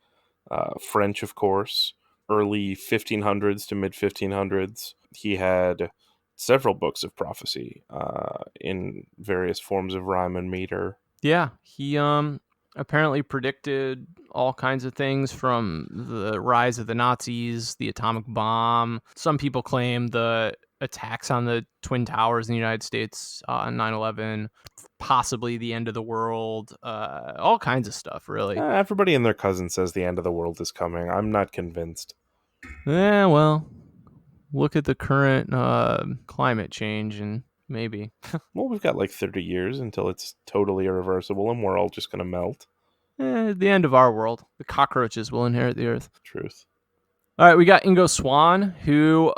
French, of course, early 1500s to mid 1500s. He had several books of prophecy in various forms of rhyme and meter. Yeah, he apparently predicted all kinds of things from the rise of the Nazis, the atomic bomb. Some people claim the attacks on the Twin Towers in the United States on 9/11, possibly the end of the world, all kinds of stuff, really. Everybody and their cousin says the end of the world is coming. I'm not convinced. Yeah, well, look at the current climate change and maybe. Well, we've got like 30 years until it's totally irreversible and we're all just going to melt. The end of our world. The cockroaches will inherit the earth. Truth. All right, we got Ingo Swann, who,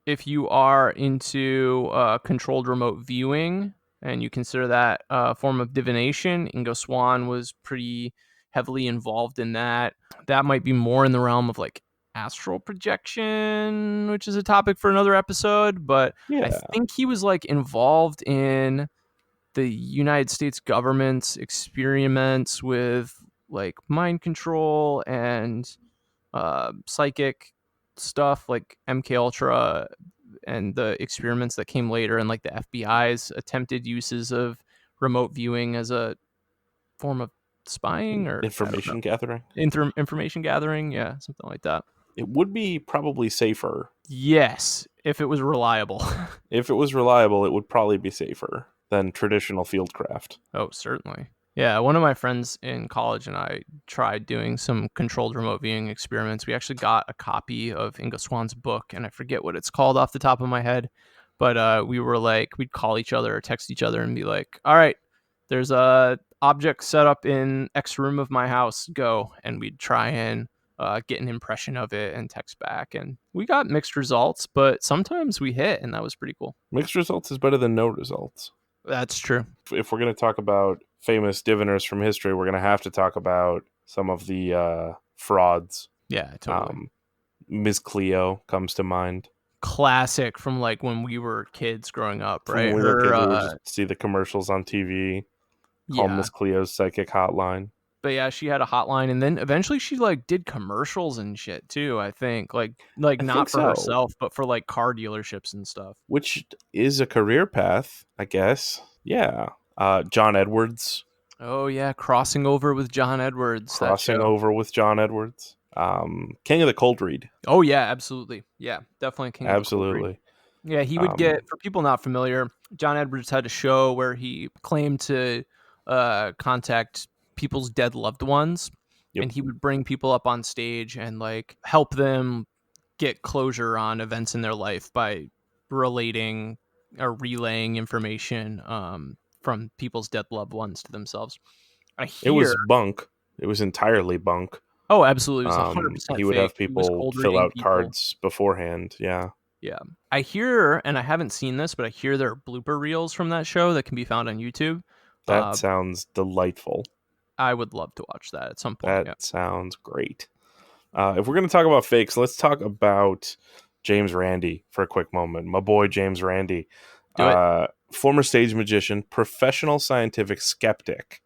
if you are into controlled remote viewing and you consider that a form of divination, Ingo Swann was pretty heavily involved in that. That might be more in the realm of like astral projection, which is a topic for another episode. But I Yeah. think he was like involved in the United States government's experiments with like mind control and psychic stuff like MK Ultra and the experiments that came later and like the FBI's attempted uses of remote viewing as a form of spying or I don't know Information gathering. information gathering, yeah, something like that. It would be probably safer. Yes, if it was reliable. If it was reliable, it would probably be safer than traditional fieldcraft. Oh, certainly. Yeah, one of my friends in college and I tried doing some controlled remote viewing experiments. We actually got a copy of Inga Swan's book, and I forget what it's called off the top of my head. But we were like, we'd call each other or text each other and be like, "All right, there's a object set up in X room of my house. Go!" And we'd try and get an impression of it and text back. And we got mixed results, but sometimes we hit, and that was pretty cool. Mixed results is better than no results. That's true. If we're going to talk about famous diviners from history, we're going to have to talk about some of the frauds. Yeah, totally. Ms. Cleo comes to mind. Classic from like when we were kids growing up, From right? when we were kids, we would just see the commercials on TV. Call Yeah, Miss Cleo's psychic hotline. but yeah, she had a hotline, and then eventually she like did commercials and shit too. I think like I think not for so. herself, but for like car dealerships and stuff. Which is a career path, I guess. Yeah. John Edwards. Oh yeah, crossing over with John Edwards, that Crossing show. over with John Edwards. King of the Cold Read. Oh yeah, absolutely. Yeah, definitely King of the Cold Read. Absolutely. Yeah, he would get, for people not familiar, John Edwards had a show where he claimed to contact people's dead loved ones, Yep. and he would bring people up on stage and like help them get closure on events in their life by relating or relaying information from people's dead loved ones to themselves. I It hear, was bunk. It was entirely bunk. oh, absolutely, it was 100% He would fake. have He was people cold fill reading out people. cards beforehand. Yeah. Yeah. I hear, and I haven't seen this, but I hear there are blooper reels from that show that can be found on YouTube. That Uh, sounds delightful. I would love to watch that at some point. That Yeah. sounds great. If we're going to talk about fakes, let's talk about James Randi for a quick moment. My boy, James Randi. Do it. Former stage magician, professional scientific skeptic,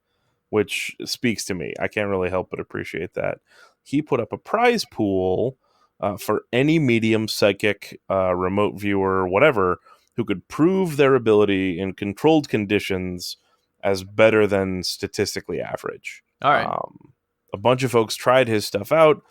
which speaks to me. I can't really help but appreciate that. He put up a prize pool for any medium, psychic, remote viewer, whatever, who could prove their ability in controlled conditions as better than statistically average. All right. A bunch of folks tried his stuff out.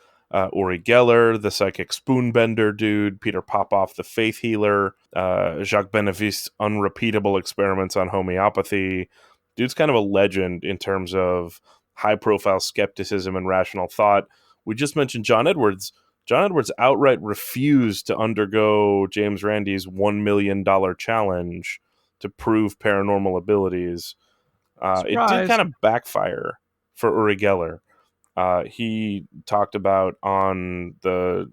Uri Geller, the psychic spoonbender dude, Peter Popoff, the faith healer, Jacques Benavist's unrepeatable experiments on homeopathy. Dude's kind of a legend in terms of high profile skepticism and rational thought. We just mentioned John Edwards. John Edwards outright refused to undergo James Randi's $1 million challenge to prove paranormal abilities. It did Surprise. kind of backfire for Uri Geller. He talked about on the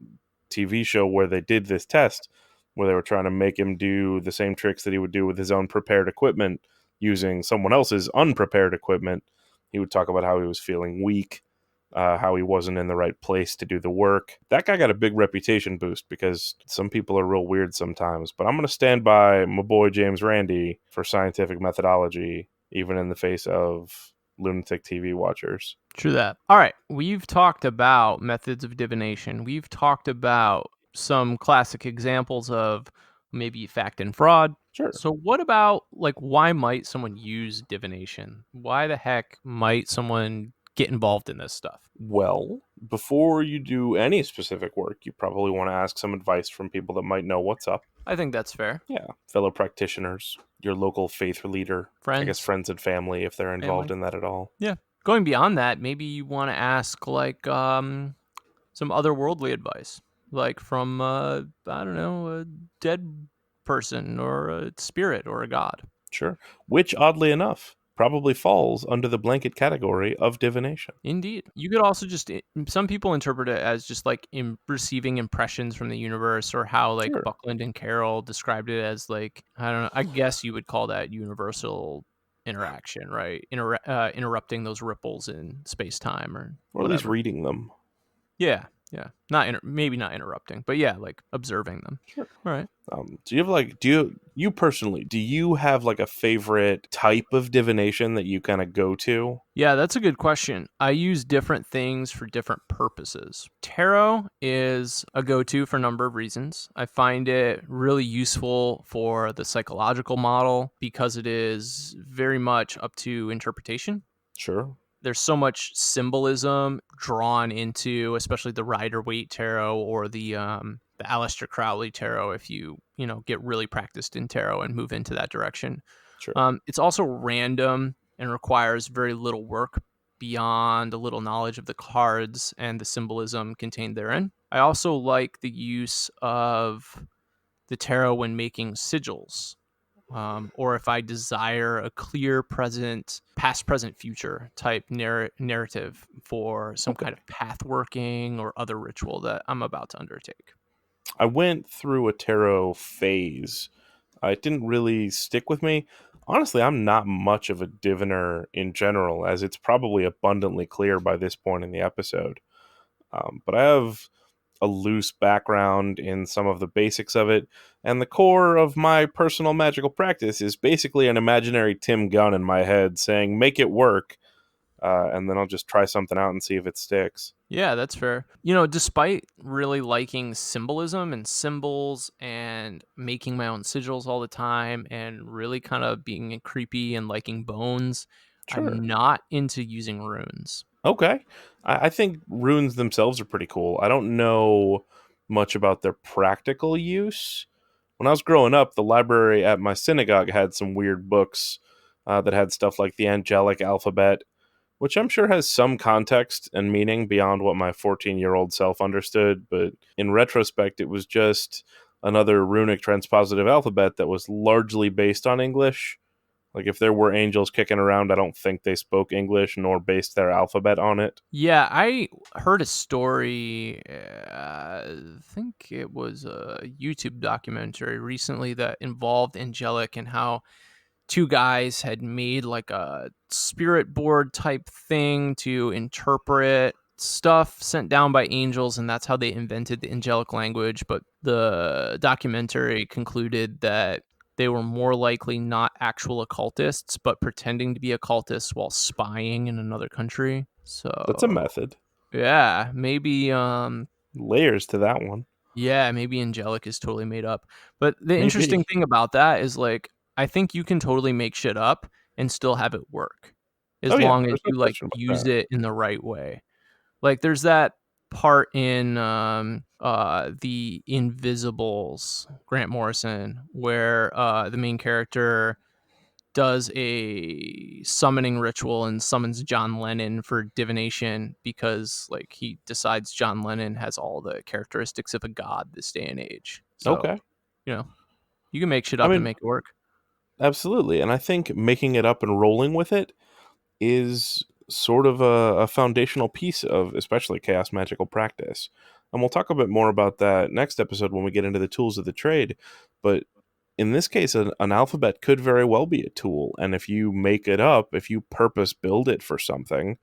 TV show where they did this test, where they were trying to make him do the same tricks that he would do with his own prepared equipment using someone else's unprepared equipment. He would talk about how he was feeling weak, how he wasn't in the right place to do the work. That guy got a big reputation boost because some people are real weird sometimes. But I'm going to stand by my boy James Randi for scientific methodology, even in the face of lunatic TV watchers. True that. All right. We've talked about methods of divination. We've talked about some classic examples of maybe fact and fraud. Sure. So what about like why might someone use divination? Why the heck might someone get involved in this stuff? Well, before you do any specific work, you probably want to ask some advice from people that might know what's up. I think that's fair. Yeah, fellow practitioners, your local faith leader, I guess Friends, friends and family if they're involved family. in that at all. Yeah. Going beyond that, maybe you want to ask like some otherworldly advice, like from I don't know, a dead person or a spirit or a god. Sure. Which, oddly enough, probably falls under the blanket category of divination. Indeed. You could also just, some people interpret it as just like receiving impressions from the universe, or how like Sure. Buckland and Carroll described it as like, I don't know, I guess you would call that universal interaction, right? Interrupting those ripples in space time or Or at least whatever. reading them. Yeah. Yeah. Not maybe not interrupting, but yeah, like observing them. Sure. All right. Do you have like, you personally, do you have like a favorite type of divination that you kind of go to? Yeah, that's a good question. I use different things for different purposes. Tarot is a go-to for a number of reasons. I find it really useful for the psychological model because it is very much up to interpretation. Sure. there's so much symbolism drawn into, especially the Rider-Waite tarot or the Aleister Crowley tarot. If you know get really practiced in tarot and move into that direction, Sure. it's also random and requires very little work beyond a little knowledge of the cards and the symbolism contained therein. I also like the use of the tarot when making sigils, or if I desire a clear present, past, present, future type narrative for some kind Okay. of path working or other ritual that I'm about to undertake. I went through a tarot phase. It didn't really stick with me. Honestly, I'm not much of a diviner in general, as it's probably abundantly clear by this point in the episode. But I have a loose background in some of the basics of it, and the core of my personal magical practice is basically an imaginary Tim Gunn in my head saying, make it work, and then I'll just try something out and see if it sticks. Yeah, that's fair. You know, despite really liking symbolism and symbols and making my own sigils all the time and really kind of being creepy and liking bones, Sure. I'm not into using runes. Okay. I think runes themselves are pretty cool. I don't know much about their practical use. When I was growing up, the library at my synagogue had some weird books that had stuff like the angelic alphabet, which I'm sure has some context and meaning beyond what my 14-year-old self understood. But in retrospect, it was just another runic transpositive alphabet that was largely based on English. Like, if there were angels kicking around, I don't think they spoke English nor based their alphabet on it. Yeah, I heard a story. I think it was a YouTube documentary recently that involved angelic and how two guys had made like a spirit board type thing to interpret stuff sent down by angels, and that's how they invented the angelic language. But the documentary concluded that they were more likely not actual occultists but pretending to be occultists while spying in another country. That's a So method. yeah, maybe Layers to that one. yeah, maybe angelic is totally made up. But the interesting Maybe. thing about that is like I think you can totally make shit up and still have it work Oh, as yeah. long as There's no you like question about use that. it in the right way. Like there's that part in the Invisibles, Grant Morrison, where the main character does a summoning ritual and summons John Lennon for divination because like he decides John Lennon has all the characteristics of a god this day and age. So, Okay. you know, you can make shit I up and mean, make it work. absolutely. And I think making it up and rolling with it is sort of a foundational piece of especially chaos magical practice. And we'll talk a bit more about that next episode when we get into the tools of the trade. But in this case, an alphabet could very well be a tool. And if you make it up, if you purpose build it for something,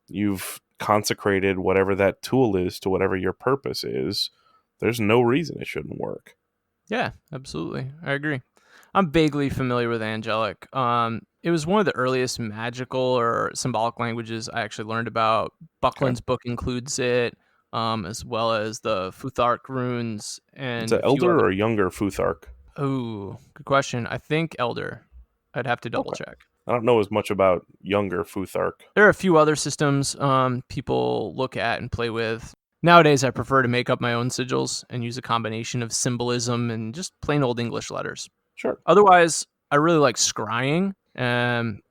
you've consecrated whatever that tool is to whatever your purpose is. There's no reason it shouldn't work. Yeah, absolutely. I agree. I'm vaguely familiar with angelic. It was one of the earliest magical or symbolic languages I actually learned about. Okay. Buckland's book includes it, as well as the Futhark runes It's and an a few elder other. or a younger Futhark. Oh, good question. I think Elder. I'd have to double Okay. check. I don't know as much about younger Futhark. There are a few other systems people look at and play with. Nowadays, I prefer to make up my own sigils and use a combination of symbolism and just plain old English letters. Sure. Otherwise, I really like scrying.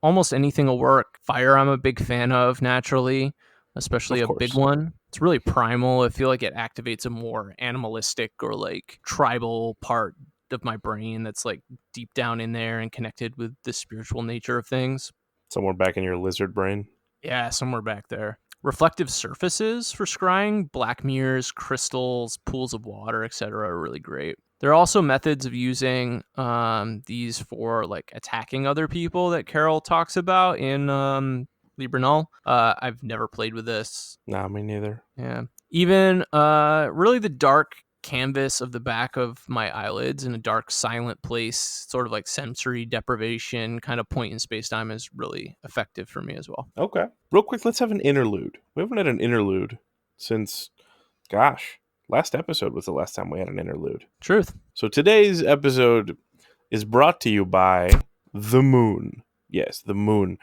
Almost anything will work. Fire, I'm a big fan of naturally, especially Of a big course. one. It's really primal. I feel like it activates a more animalistic or like tribal part of my brain that's like deep down in there and connected with the spiritual nature of things. Somewhere back in your lizard brain. Yeah, somewhere back there. Reflective surfaces for scrying, black mirrors, crystals, pools of water, etc., are really great. There are also methods of using these for like attacking other people that Carol talks about in Libernal. I've never played with this. Nah, me neither. Yeah. Even really the dark canvas of the back of my eyelids in a dark, silent place, sort of like sensory deprivation, kind of point in space time is really effective for me as well. Okay. Real quick, let's have an interlude. We haven't had an interlude since, gosh, last episode was the last time we had an interlude. Truth. So today's episode is brought to you by the moon. Yes, the moon.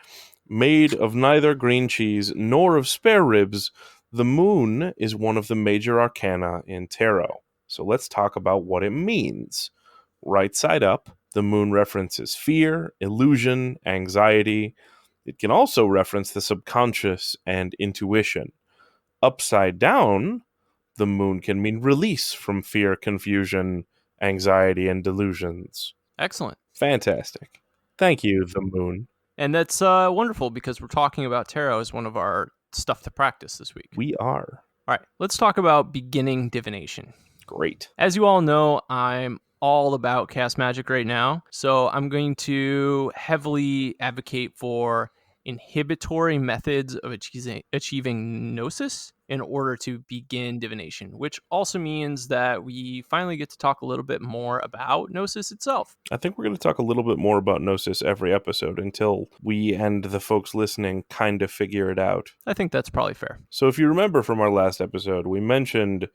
Made of neither green cheese nor of spare ribs, the moon is one of the major arcana in tarot. So let's talk about what it means. Right side up, the moon references fear, illusion, anxiety. It can also reference the subconscious and intuition. Upside down, the moon can mean release from fear, confusion, anxiety, and delusions. Excellent. Fantastic. Thank you, the moon. And that's wonderful because we're talking about tarot as one of our stuff to practice this week. We are. All right, let's talk about beginning divination. Great. As you all know, I'm all about cast magic right now, so I'm going to heavily advocate for inhibitory methods of achieving gnosis in order to begin divination, which also means that we finally get to talk a little bit more about gnosis itself. I think we're going to talk a little bit more about Gnosis every episode until we and the folks listening kind of figure it out. I think that's probably fair. So, if you remember from our last episode, we mentioned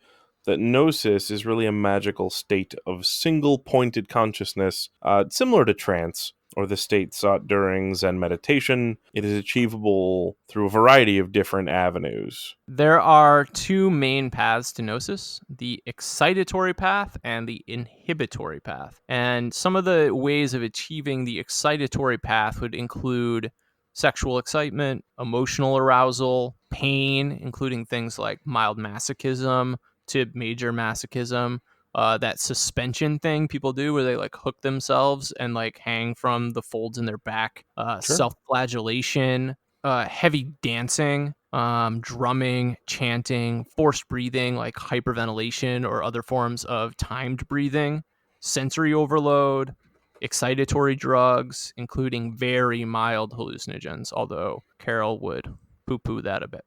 that Gnosis is really a magical state of single pointed consciousness, similar to trance, or the state sought during Zen meditation. It is achievable through a variety of different avenues. There are two main paths to gnosis, the excitatory path and the inhibitory path. And some of the ways of achieving the excitatory path would include sexual excitement, emotional arousal, pain, including things like mild masochism to major masochism, that suspension thing people do where they like hook themselves and like hang from the folds in their back, Sure. self-flagellation, heavy dancing, drumming, chanting, forced breathing like hyperventilation or other forms of timed breathing, sensory overload, excitatory drugs, including very mild hallucinogens, although Carol would poo-poo that a bit.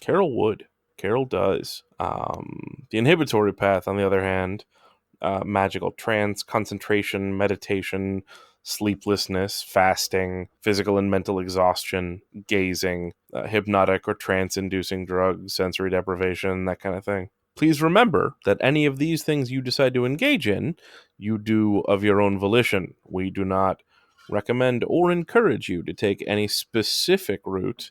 Carol would. Carol does. The inhibitory path, on the other hand, magical trance, concentration, meditation, sleeplessness, fasting, physical and mental exhaustion, gazing, hypnotic or trance inducing drugs, sensory deprivation, that kind of thing. Please remember that any of these things you decide to engage in, you do of your own volition. We do not recommend or encourage you to take any specific route,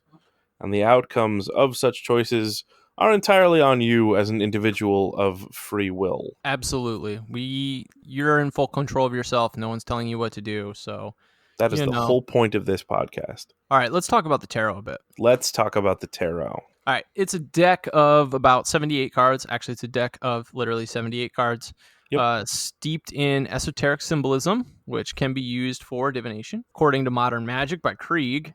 and the outcomes of such choices are entirely on you as an individual of free will. Absolutely. You're in full control of yourself. No one's telling you what to do. So, That is the whole point of this podcast. All right, let's talk about the tarot a bit. Let's talk about the tarot. All right, it's a deck of about 78 cards. Actually, it's a deck of literally 78 cards. Yep. Steeped in esoteric symbolism, which can be used for divination, according to Modern Magic by Krieg.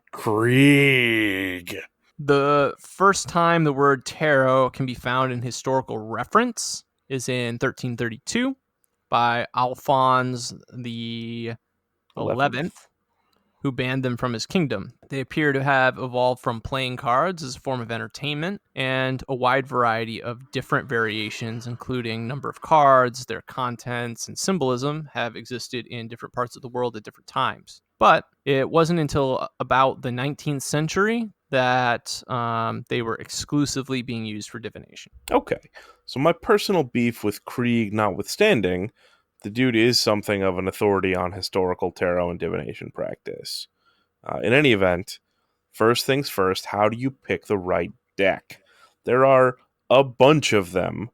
The first time the word tarot can be found in historical reference is in 1332 by Alphonse the 11th, who banned them from his kingdom. They appear to have evolved from playing cards as a form of entertainment, and a wide variety of different variations, including number of cards, their contents, and symbolism, have existed in different parts of the world at different times. But it wasn't until about the 19th century that they were exclusively being used for divination. Okay, so my personal beef with Krieg notwithstanding, the dude is something of an authority on historical tarot and divination practice. In any event, first things first, how do you pick the right deck? There are a bunch of them,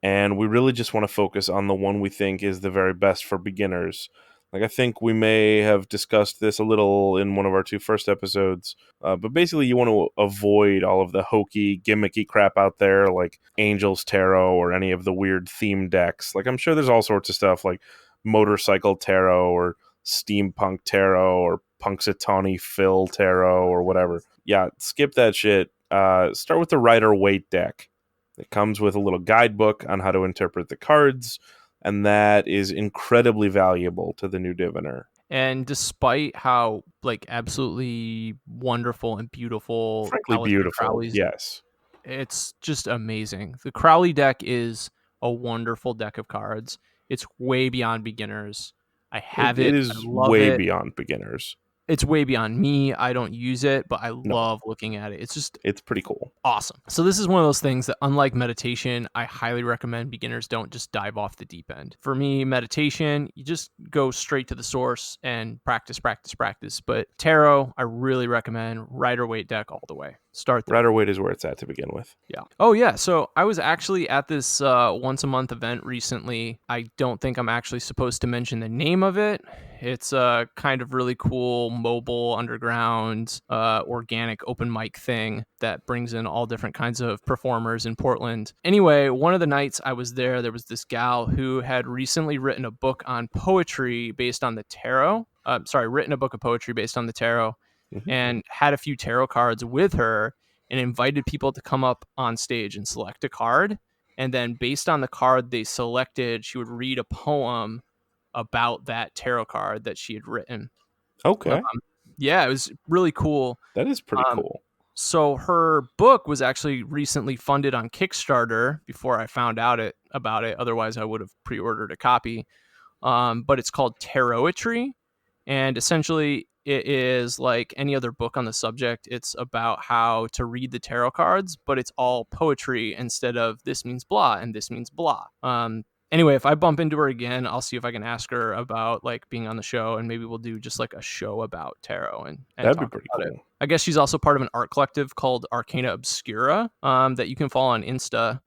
and we really just want to focus on the one we think is the very best for beginners. Like, I think we may have discussed this a little in one of our two first episodes, but basically you want to avoid all of the hokey, gimmicky crap out there, like Angel's Tarot or any of the weird theme decks. Like, I'm sure there's all sorts of stuff like Motorcycle Tarot or Steampunk Tarot or Punxsutawney Phil Tarot or whatever. Yeah, skip that shit. Start with the Rider-Waite deck. It comes with a little guidebook on how to interpret the cards, and that is incredibly valuable to the new diviner. And despite how like absolutely wonderful and beautiful, Frankly, Aleister beautiful. Crowley's, Yes, it's just amazing. The Crowley deck is a wonderful deck of cards. It's way beyond beginners. I have it it. I is love way it. beyond beginners. It's way beyond me. I don't use it, but I No, love looking at it. It's just it's pretty cool. awesome. So this is one of those things that, unlike meditation, I highly recommend beginners don't just dive off the deep end. For me, meditation, you just go straight to the source and practice, practice, practice. But tarot, I really recommend Rider Waite deck all the way. Start there. Rider Waite is where it's at to begin with. Yeah. Oh, yeah. So I was actually at this once a month event recently. I don't think I'm actually supposed to mention the name of it. It's a kind of really cool mobile underground organic open mic thing that brings in all different kinds of performers in Portland. Anyway, one of the nights I was there was this gal who had recently written a book on poetry based on the tarot. Written a book of poetry based on the tarot, Mm-hmm. and had a few tarot cards with her and invited people to come up on stage and select a card. And then based on the card they selected, she would read a poem about that tarot card that she had written. Okay. Yeah, it was really cool. That is pretty Um, cool. So her book was actually recently funded on Kickstarter before I found out about it. Otherwise, I would have pre-ordered a copy. But it's called Tarotry. And essentially, it is like any other book on the subject. It's about how to read the tarot cards, but it's all poetry instead of this means blah and this means blah. Anyway, if I bump into her again, I'll see if I can ask her about like being on the show, and maybe we'll do just like a show about tarot and That'd be talk pretty about it. cool. I guess she's also part of an art collective called Arcana Obscura that you can follow on Insta.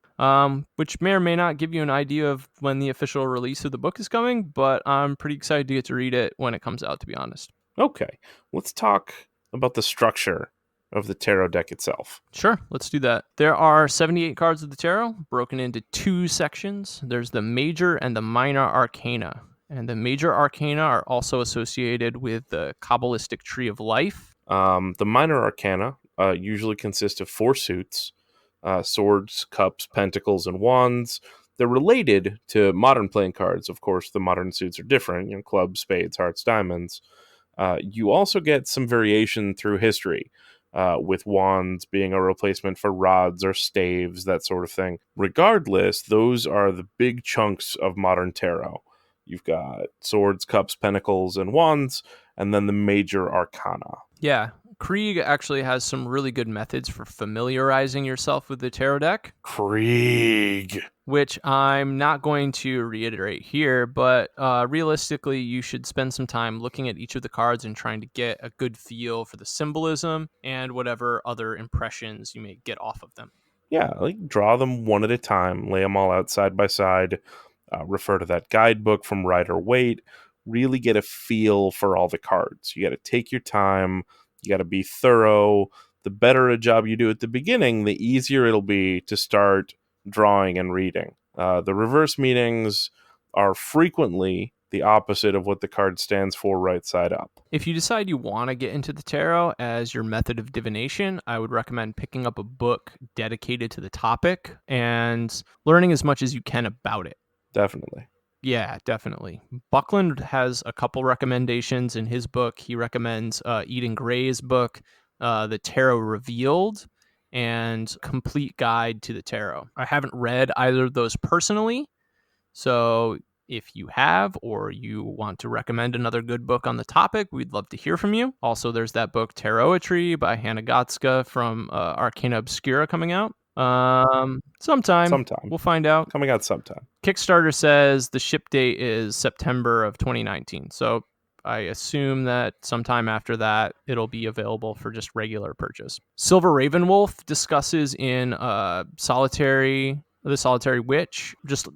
Which may or may not give you an idea of when the official release of the book is coming, but I'm pretty excited to get to read it when it comes out, to be honest. Okay, let's talk about the structure of the tarot deck itself. Sure, let's do that. There are 78 cards of the tarot, broken into two sections. There's the major and the minor arcana. And the major arcana are also associated with the Kabbalistic tree of life. The minor arcana usually consist of 4 suits: swords, cups, pentacles, and wands. They're related to modern playing cards. Of course, the modern suits are different, clubs, spades, hearts, diamonds. You also get some variation through history, with wands being a replacement for rods or staves, that sort of thing. Regardless, those are the big chunks of modern tarot. You've got swords, cups, pentacles, and wands, and then the major arcana. Yeah, Krieg actually has some really good methods for familiarizing yourself with the tarot deck. Krieg. Which I'm not going to reiterate here, but realistically, you should spend some time looking at each of the cards and trying to get a good feel for the symbolism and whatever other impressions you may get off of them. Yeah, like draw them one at a time, lay them all out side by side, refer to that guidebook from Rider Waite, really get a feel for all the cards. You got to take your time, you got to be thorough. The better a job you do at the beginning, the easier it'll be to start drawing and reading. The reverse meanings are frequently the opposite of what the card stands for right side up. If you decide you want to get into the tarot as your method of divination, I would recommend picking up a book dedicated to the topic and learning as much as you can about it. Definitely. Yeah, definitely. Buckland has a couple recommendations in his book. He recommends Eden Gray's book, The Tarot Revealed, and Complete Guide to the Tarot. I haven't read either of those personally, so if you have or you want to recommend another good book on the topic, we'd love to hear from you. Also, there's that book Tarotry by Hannah Gotska from Arcana Obscura coming out. Sometime. We'll find out. Coming out sometime. Kickstarter says the ship date is September of 2019. So I assume that sometime after that, it'll be available for just regular purchase. Silver Ravenwolf discusses in the Solitary Witch, just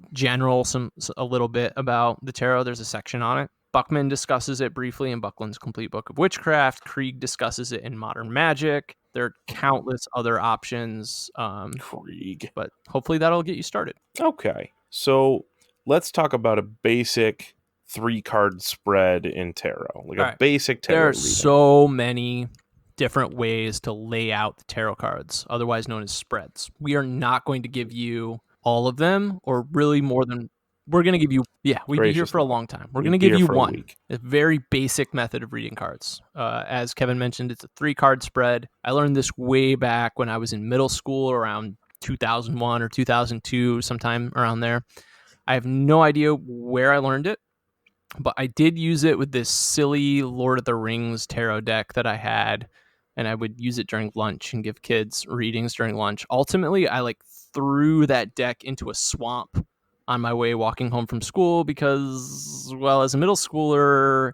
a little bit about the tarot. There's a section on it. Buckman discusses it briefly in Buckland's Complete Book of Witchcraft. Krieg discusses it in Modern Magic. There are countless other options. Krieg. But hopefully that'll get you started. Okay, so let's talk about a basic 3-card spread in tarot. A basic tarot There are reading. So many different ways to lay out the tarot cards, otherwise known as spreads. We are not going to give you all of them, or really more than... We're going to give you... Yeah, we'd be here for a long time. We're going to give you one. A very basic method of reading cards. As Kevin mentioned, it's a 3-card spread. I learned this way back when I was in middle school, around 2001 or 2002, sometime around there. I have no idea where I learned it. But I did use it with this silly Lord of the Rings tarot deck that I had, and I would use it during lunch and give kids readings during lunch. Ultimately, I like threw that deck into a swamp on my way walking home from school because, well, as a middle schooler,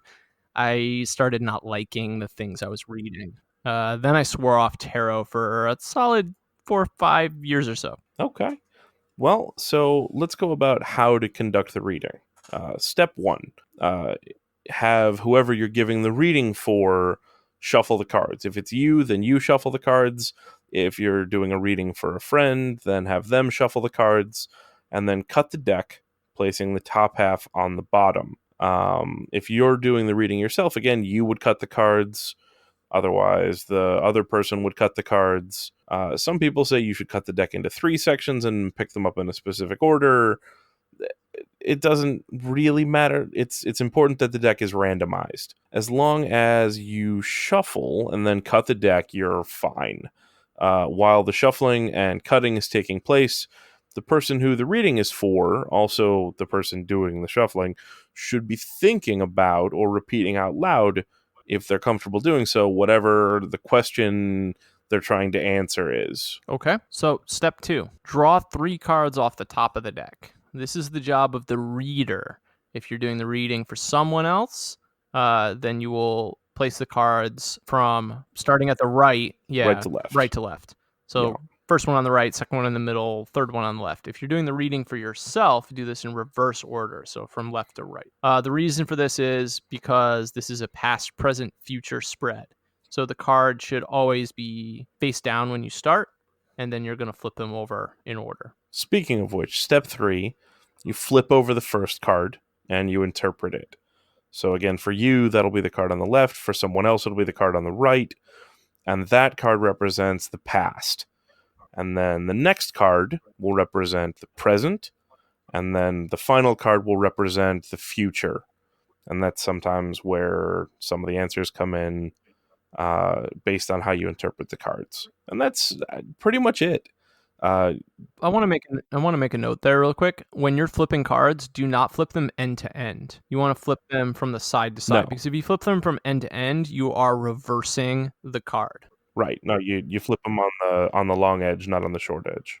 I started not liking the things I was reading. Then I swore off tarot for a solid 4 or 5 years or so. Okay. Well, so let's go about how to conduct the reading. Step one, have whoever you're giving the reading for shuffle the cards. If it's you, then you shuffle the cards. If you're doing a reading for a friend, then have them shuffle the cards, and then cut the deck, placing the top half on the bottom. If you're doing the reading yourself, again, you would cut the cards. Otherwise, the other person would cut the cards. Some people say you should cut the deck into 3 sections and pick them up in a specific order. It doesn't really matter. It's important that the deck is randomized. As long as you shuffle and then cut the deck, you're fine. While the shuffling and cutting is taking place, the person who the reading is for, also the person doing the shuffling, should be thinking about or repeating out loud, if they're comfortable doing so, whatever the question they're trying to answer is. Okay. So, step 2, draw 3 cards off the top of the deck. This is the job of the reader. If you're doing the reading for someone else, then you will place the cards from starting at the right. Right Yeah, to left. right to left. Yeah. So, first one on the right, second one in the middle, third one on the left. If you're doing the reading for yourself, do this in reverse order. So, from left to right. The reason for this is because this is a past, present, future spread. So the card should always be face down when you start, and then you're going to flip them over in order. Speaking of which, step 3, you flip over the first card and you interpret it. So again, for you, that'll be the card on the left. For someone else, it'll be the card on the right. And that card represents the past. And then the next card will represent the present. And then the final card will represent the future. And that's sometimes where some of the answers come in, based on how you interpret the cards. And that's pretty much it. I want to make a note there real quick. When you're flipping cards, do not flip them end to end. You want to flip them from the side to side, No. because if you flip them from end to end, you are reversing the card. Right. No, you flip them on the long edge, not on the short edge.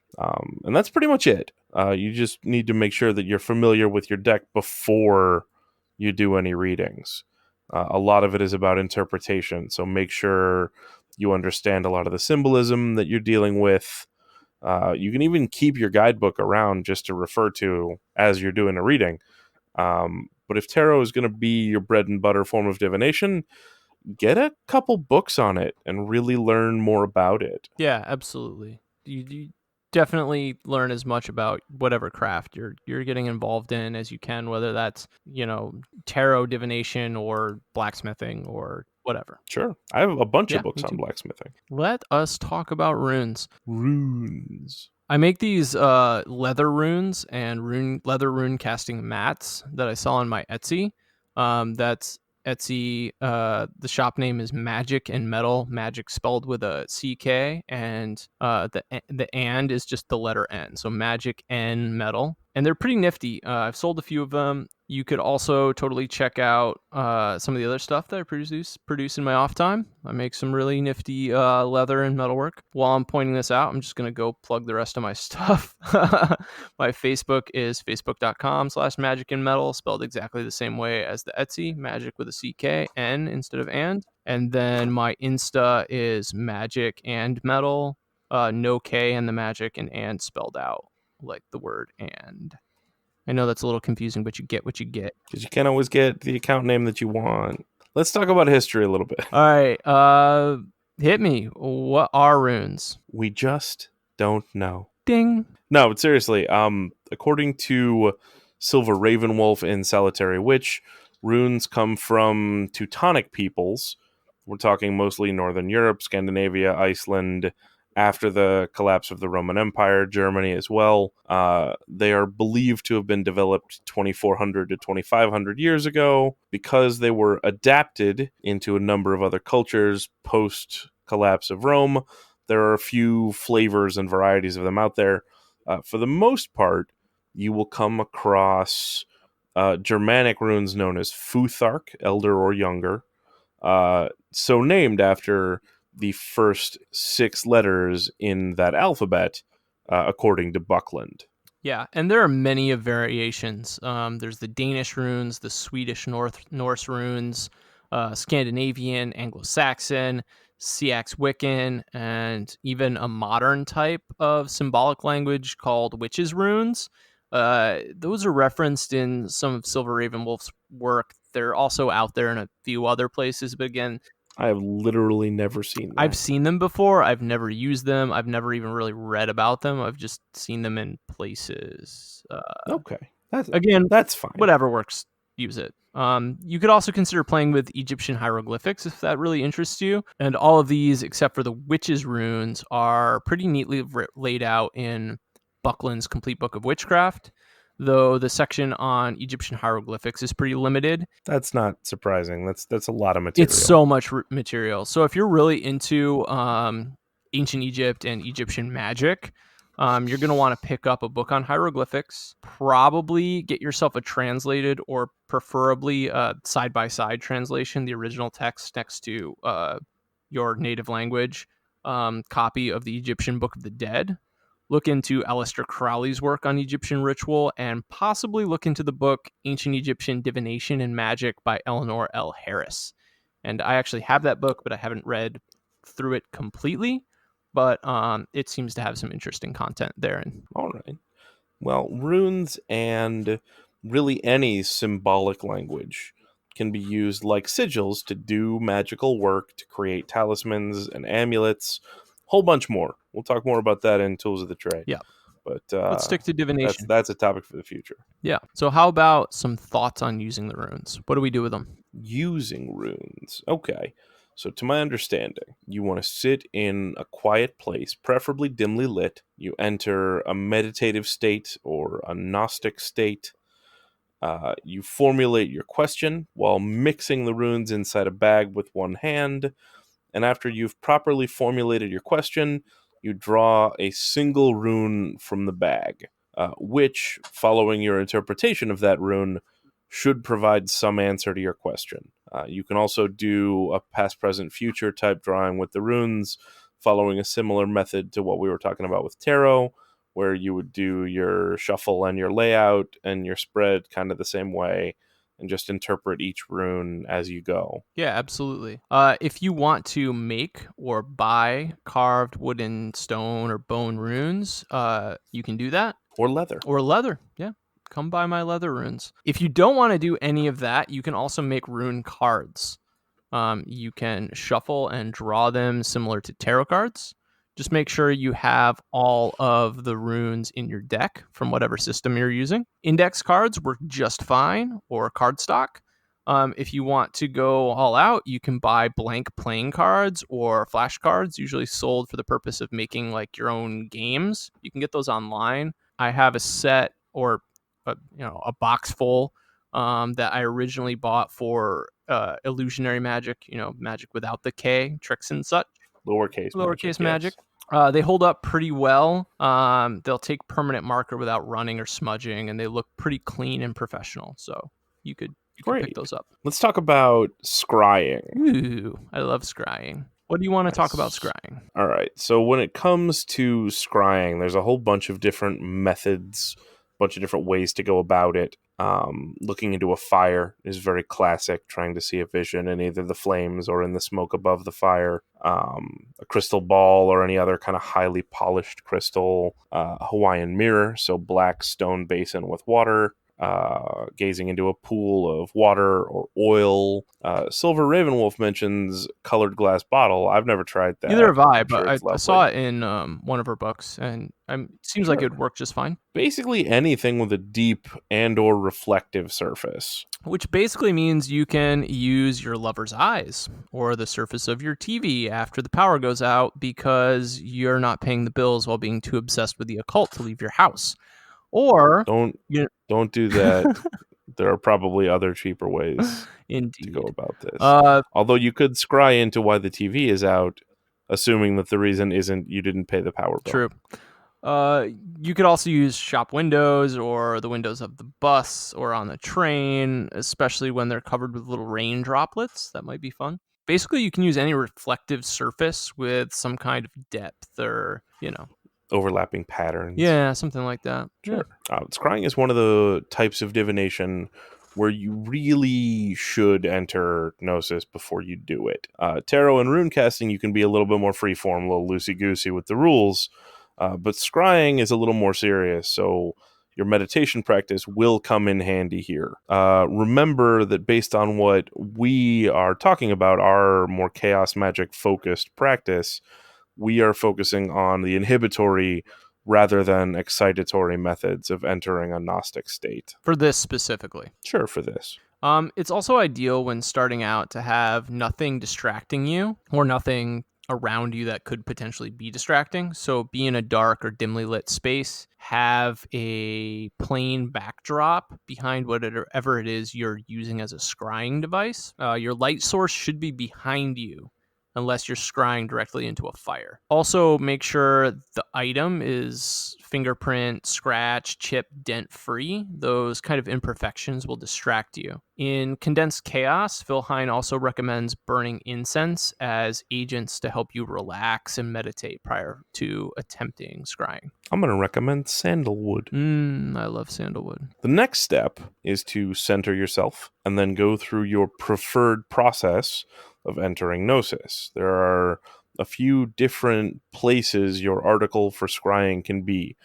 And that's pretty much it. You just need to make sure that you're familiar with your deck before you do any readings. A lot of it is about interpretation, so make sure you understand a lot of the symbolism that you're dealing with. You can even keep your guidebook around just to refer to as you're doing a reading. But if tarot is going to be your bread and butter form of divination, get a couple books on it and really learn more about it. Yeah, absolutely. You definitely learn as much about whatever craft you're getting involved in as you can, whether that's, tarot, divination, or blacksmithing, or whatever. Sure. I have a bunch Yeah, of books me on too. blacksmithing. Let us talk about runes. Runes. I make these leather runes and leather rune casting mats that I sell on my Etsy. That's Etsy. The shop name is Magic and Metal. Magic spelled with a CK, and the and is just the letter N. So Magic and Metal, and they're pretty nifty. I've sold a few of them. You could also totally check out some of the other stuff that I produce in my off time. I make some really nifty leather and metalwork. While I'm pointing this out, I'm just going to go plug the rest of my stuff. My Facebook is facebook.com/magic and metal, spelled exactly the same way as the Etsy, magic with a CK, N instead of and. And then my Insta is magic and metal, no K in the magic, and spelled out like the word and. I know that's a little confusing, but you get what you get. Because you can't always get the account name that you want. Let's talk about history a little bit. All right, hit me. What are runes? We just don't know. Ding. No, but seriously, according to Silver Ravenwolf in Solitary Witch, runes come from Teutonic peoples. We're talking mostly Northern Europe, Scandinavia, Iceland, after the collapse of the Roman Empire, Germany as well. They are believed to have been developed 2,400 to 2,500 years ago because they were adapted into a number of other cultures post-collapse of Rome. There are a few flavors and varieties of them out there. For the most part, you will come across Germanic runes known as Futhark, elder or younger, so named after the first 6 letters in that alphabet, according to Buckland. Yeah, and there are many of variations. There's the Danish runes, the Swedish Norse runes, Scandinavian, Anglo-Saxon, Seax Wiccan, and even a modern type of symbolic language called Witches runes. Those are referenced in some of Silver Ravenwolf's work. They're also out there in a few other places, but again, I have literally never seen I've that. seen them before. I've never used them. I've never even really read about them. I've just seen them in places. Okay, that's Again, that's fine. whatever works, use it. You could also consider playing with Egyptian hieroglyphics if that really interests you. And all of these, except for the witches' runes, are pretty neatly laid out in Buckland's Complete Book of Witchcraft, though the section on Egyptian hieroglyphics is pretty limited. That's not surprising. That's a lot of It's material. so much material. So if you're really into ancient Egypt and Egyptian magic, you're going to want to pick up a book on hieroglyphics. Probably get yourself a translated or preferably a side-by-side translation, the original text next to your native language copy of the Egyptian Book of the Dead. Look into Aleister Crowley's work on Egyptian ritual, and possibly look into the book Ancient Egyptian Divination and Magic by Eleanor L. Harris. And I actually have that book, but I haven't read through it completely. But it seems to have some interesting content there. And All right. Well, runes and really any symbolic language can be used like sigils to do magical work, to create talismans and amulets, whole bunch more. We'll talk more about that in Tools of the Trade. yeah, But let's stick to divination. that's a topic for the future. Yeah. So how about some thoughts on using the runes? What do we do with them? Using runes. Okay. So, to my understanding, you want to sit in a quiet place, preferably dimly lit. You enter a meditative state or a Gnostic state. You formulate your question while mixing the runes inside a bag with one hand. And after you've properly formulated your question, you draw a single rune from the bag, which, following your interpretation of that rune, should provide some answer to your question. You can also do a past, present, future type drawing with the runes, following a similar method to what we were talking about with tarot, where you would do your shuffle and your layout and your spread kind of the same way, and just interpret each rune as you go. Yeah, absolutely. If you want to make or buy carved wooden, stone, or bone runes, you can do that. Or leather. Or leather. Yeah. Come buy my leather runes. If you don't want to do any of that, you can also make rune cards. You can shuffle and draw them similar to tarot cards. Just make sure you have all of the runes in your deck from whatever system you're using. Index cards work just fine, or cardstock. If you want to go all out, you can buy blank playing cards or flashcards, usually sold for the purpose of making like your own games. You can get those online. I have a set or a box full that I originally bought for illusionary magic, magic without the K, tricks and such. Lowercase Magic. yes. They hold up pretty well. They'll take permanent marker without running or smudging, and they look pretty clean and professional. So you could pick those up. Let's talk about scrying. Ooh, I love scrying. What do you want to talk about scrying? All right. So when it comes to scrying, there's a whole bunch of different methods, a bunch of different ways to go about it. Looking into a fire is very classic, trying to see a vision in either the flames or in the smoke above the fire. A crystal ball or any other kind of highly polished crystal. Hawaiian mirror, so black stone basin with water. Gazing into a pool of water or oil. Silver Ravenwolf mentions colored glass bottle. I've never tried that. Neither have I, I'm sure but it's I saw lovely. it in one of her books, and it seems like it would work just fine. Basically anything with a deep and or reflective surface. Which basically means you can use your lover's eyes or the surface of your TV after the power goes out because you're not paying the bills while being too obsessed with the occult to leave your house. Or Don't do that. There are probably other cheaper ways to go about this. Although you could scry into why the TV is out, assuming that the reason isn't you didn't pay the power bill. True. You could also use shop windows or the windows of the bus or on the train, especially when they're covered with little rain droplets. That might be fun. Basically, you can use any reflective surface with some kind of depth or, Overlapping patterns. yeah, something like that. Sure. Scrying is one of the types of divination where you really should enter Gnosis before you do it. Tarot and rune casting, you can be a little bit more freeform, a little loosey-goosey with the rules, but scrying is a little more serious, so your meditation practice will come in handy here. Remember that based on what we are talking about, our more chaos magic focused practice, we are focusing on the inhibitory rather than excitatory methods of entering a Gnostic state. For this specifically. Sure, for this. It's also ideal when starting out to have nothing distracting you or nothing around you that could potentially be distracting. So be in a dark or dimly lit space, have a plain backdrop behind whatever it is you're using as a scrying device. Your light source should be behind you unless you're scrying directly into a fire. Also, make sure the item is fingerprint, scratch, chip, dent free. Those kind of imperfections will distract you. In Condensed Chaos, Phil Hine also recommends burning incense as agents to help you relax and meditate prior to attempting scrying. I'm going to recommend sandalwood. I love sandalwood. The next step is to center yourself and then go through your preferred process of entering Gnosis. There are a few different places your article for scrying can be.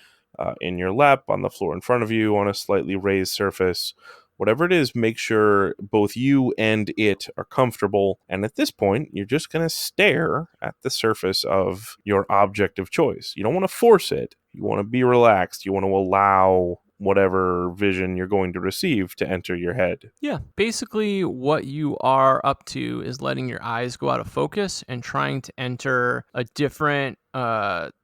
In your lap, on the floor in front of you, on a slightly raised surface. Whatever it is, make sure both you and it are comfortable. And at this point, you're just going to stare at the surface of your object of choice. You don't want to force it. You want to be relaxed. You want to allow whatever vision you're going to receive to enter your head. Yeah, basically what you are up to is letting your eyes go out of focus and trying to enter a different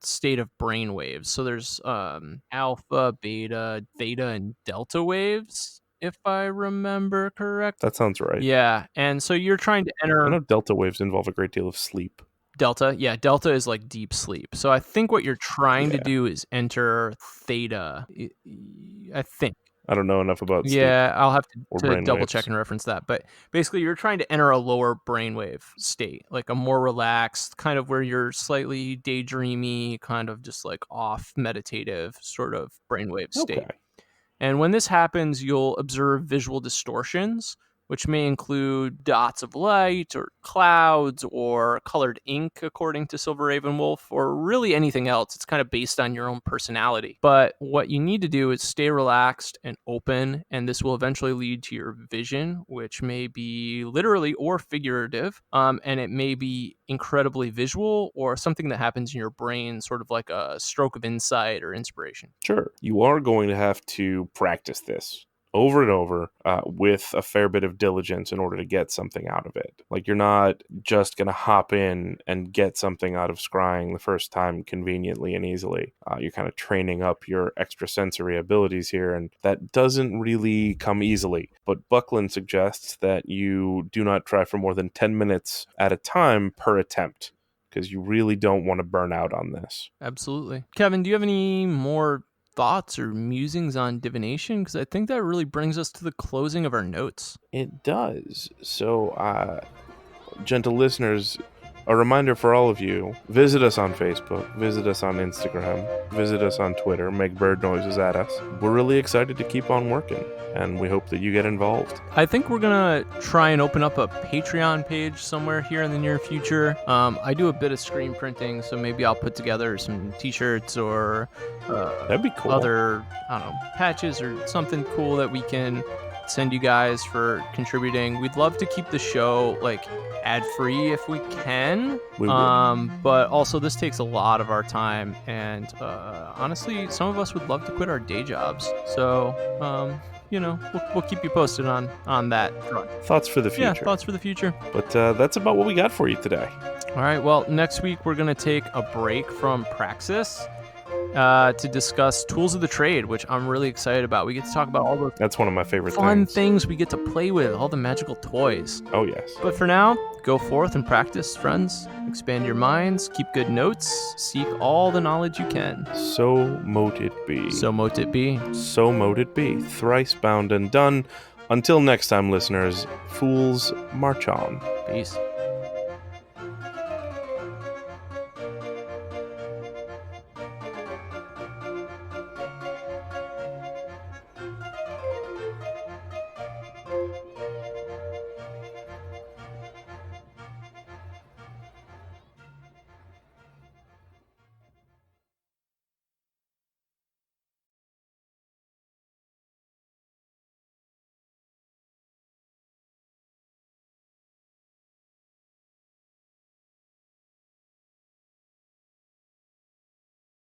state of brain waves. So there's alpha, beta, theta, and delta waves, if I remember correct. That sounds right. Yeah, and so you're trying to enter... I know delta waves involve a great deal of sleep. Delta is like deep sleep. So I think what you're trying to do is enter theta. I think. I don't know enough about sleep. Yeah, I'll have to double check and reference that. But basically, you're trying to enter a lower brainwave state, like a more relaxed, kind of where you're slightly daydreamy, kind of just like off meditative sort of brainwave state. Okay. And when this happens, you'll observe visual distortions, which may include dots of light or clouds or colored ink, according to Silver Raven Wolf, or really anything else. It's kind of based on your own personality. But what you need to do is stay relaxed and open, and this will eventually lead to your vision, which may be literally or figurative, and it may be incredibly visual or something that happens in your brain, sort of like a stroke of insight or inspiration. Sure. You are going to have to practice this over and over with a fair bit of diligence in order to get something out of it. Like, you're not just going to hop in and get something out of scrying the first time conveniently and easily. You're kind of training up your extrasensory abilities here, and that doesn't really come easily. But Buckland suggests that you do not try for more than 10 minutes at a time per attempt, because you really don't want to burn out on this. Absolutely. Kevin, do you have any more thoughts or musings on divination? Because I think that really brings us to the closing of our notes. It does. So, gentle listeners, a reminder for all of you, visit us on Facebook, visit us on Instagram, visit us on Twitter, make bird noises at us. We're really excited to keep on working, and we hope that you get involved. I think we're going to try and open up a Patreon page somewhere here in the near future. I do a bit of screen printing, so maybe I'll put together some t-shirts or that'd be cool. Other, patches or something cool that we can send you guys for contributing. We'd love to keep the show ad-free if we can. But also this takes a lot of our time, and honestly, some of us would love to quit our day jobs. So we'll keep you posted on that front. Thoughts for the future. Yeah, thoughts for the future. But that's about what we got for you today. All right, well, next week we're going to take a break from Praxis, to discuss tools of the trade, which I'm really excited about. We get to talk about all the That's one of my favorite fun things. things we get to play with, all the magical toys. Oh, yes. But for now, go forth and practice, friends. Expand your minds, keep good notes, seek all the knowledge you can. So mote it be. So mote it be. So mote it be. Thrice bound and done. Until next time, listeners, fools, march on. Peace.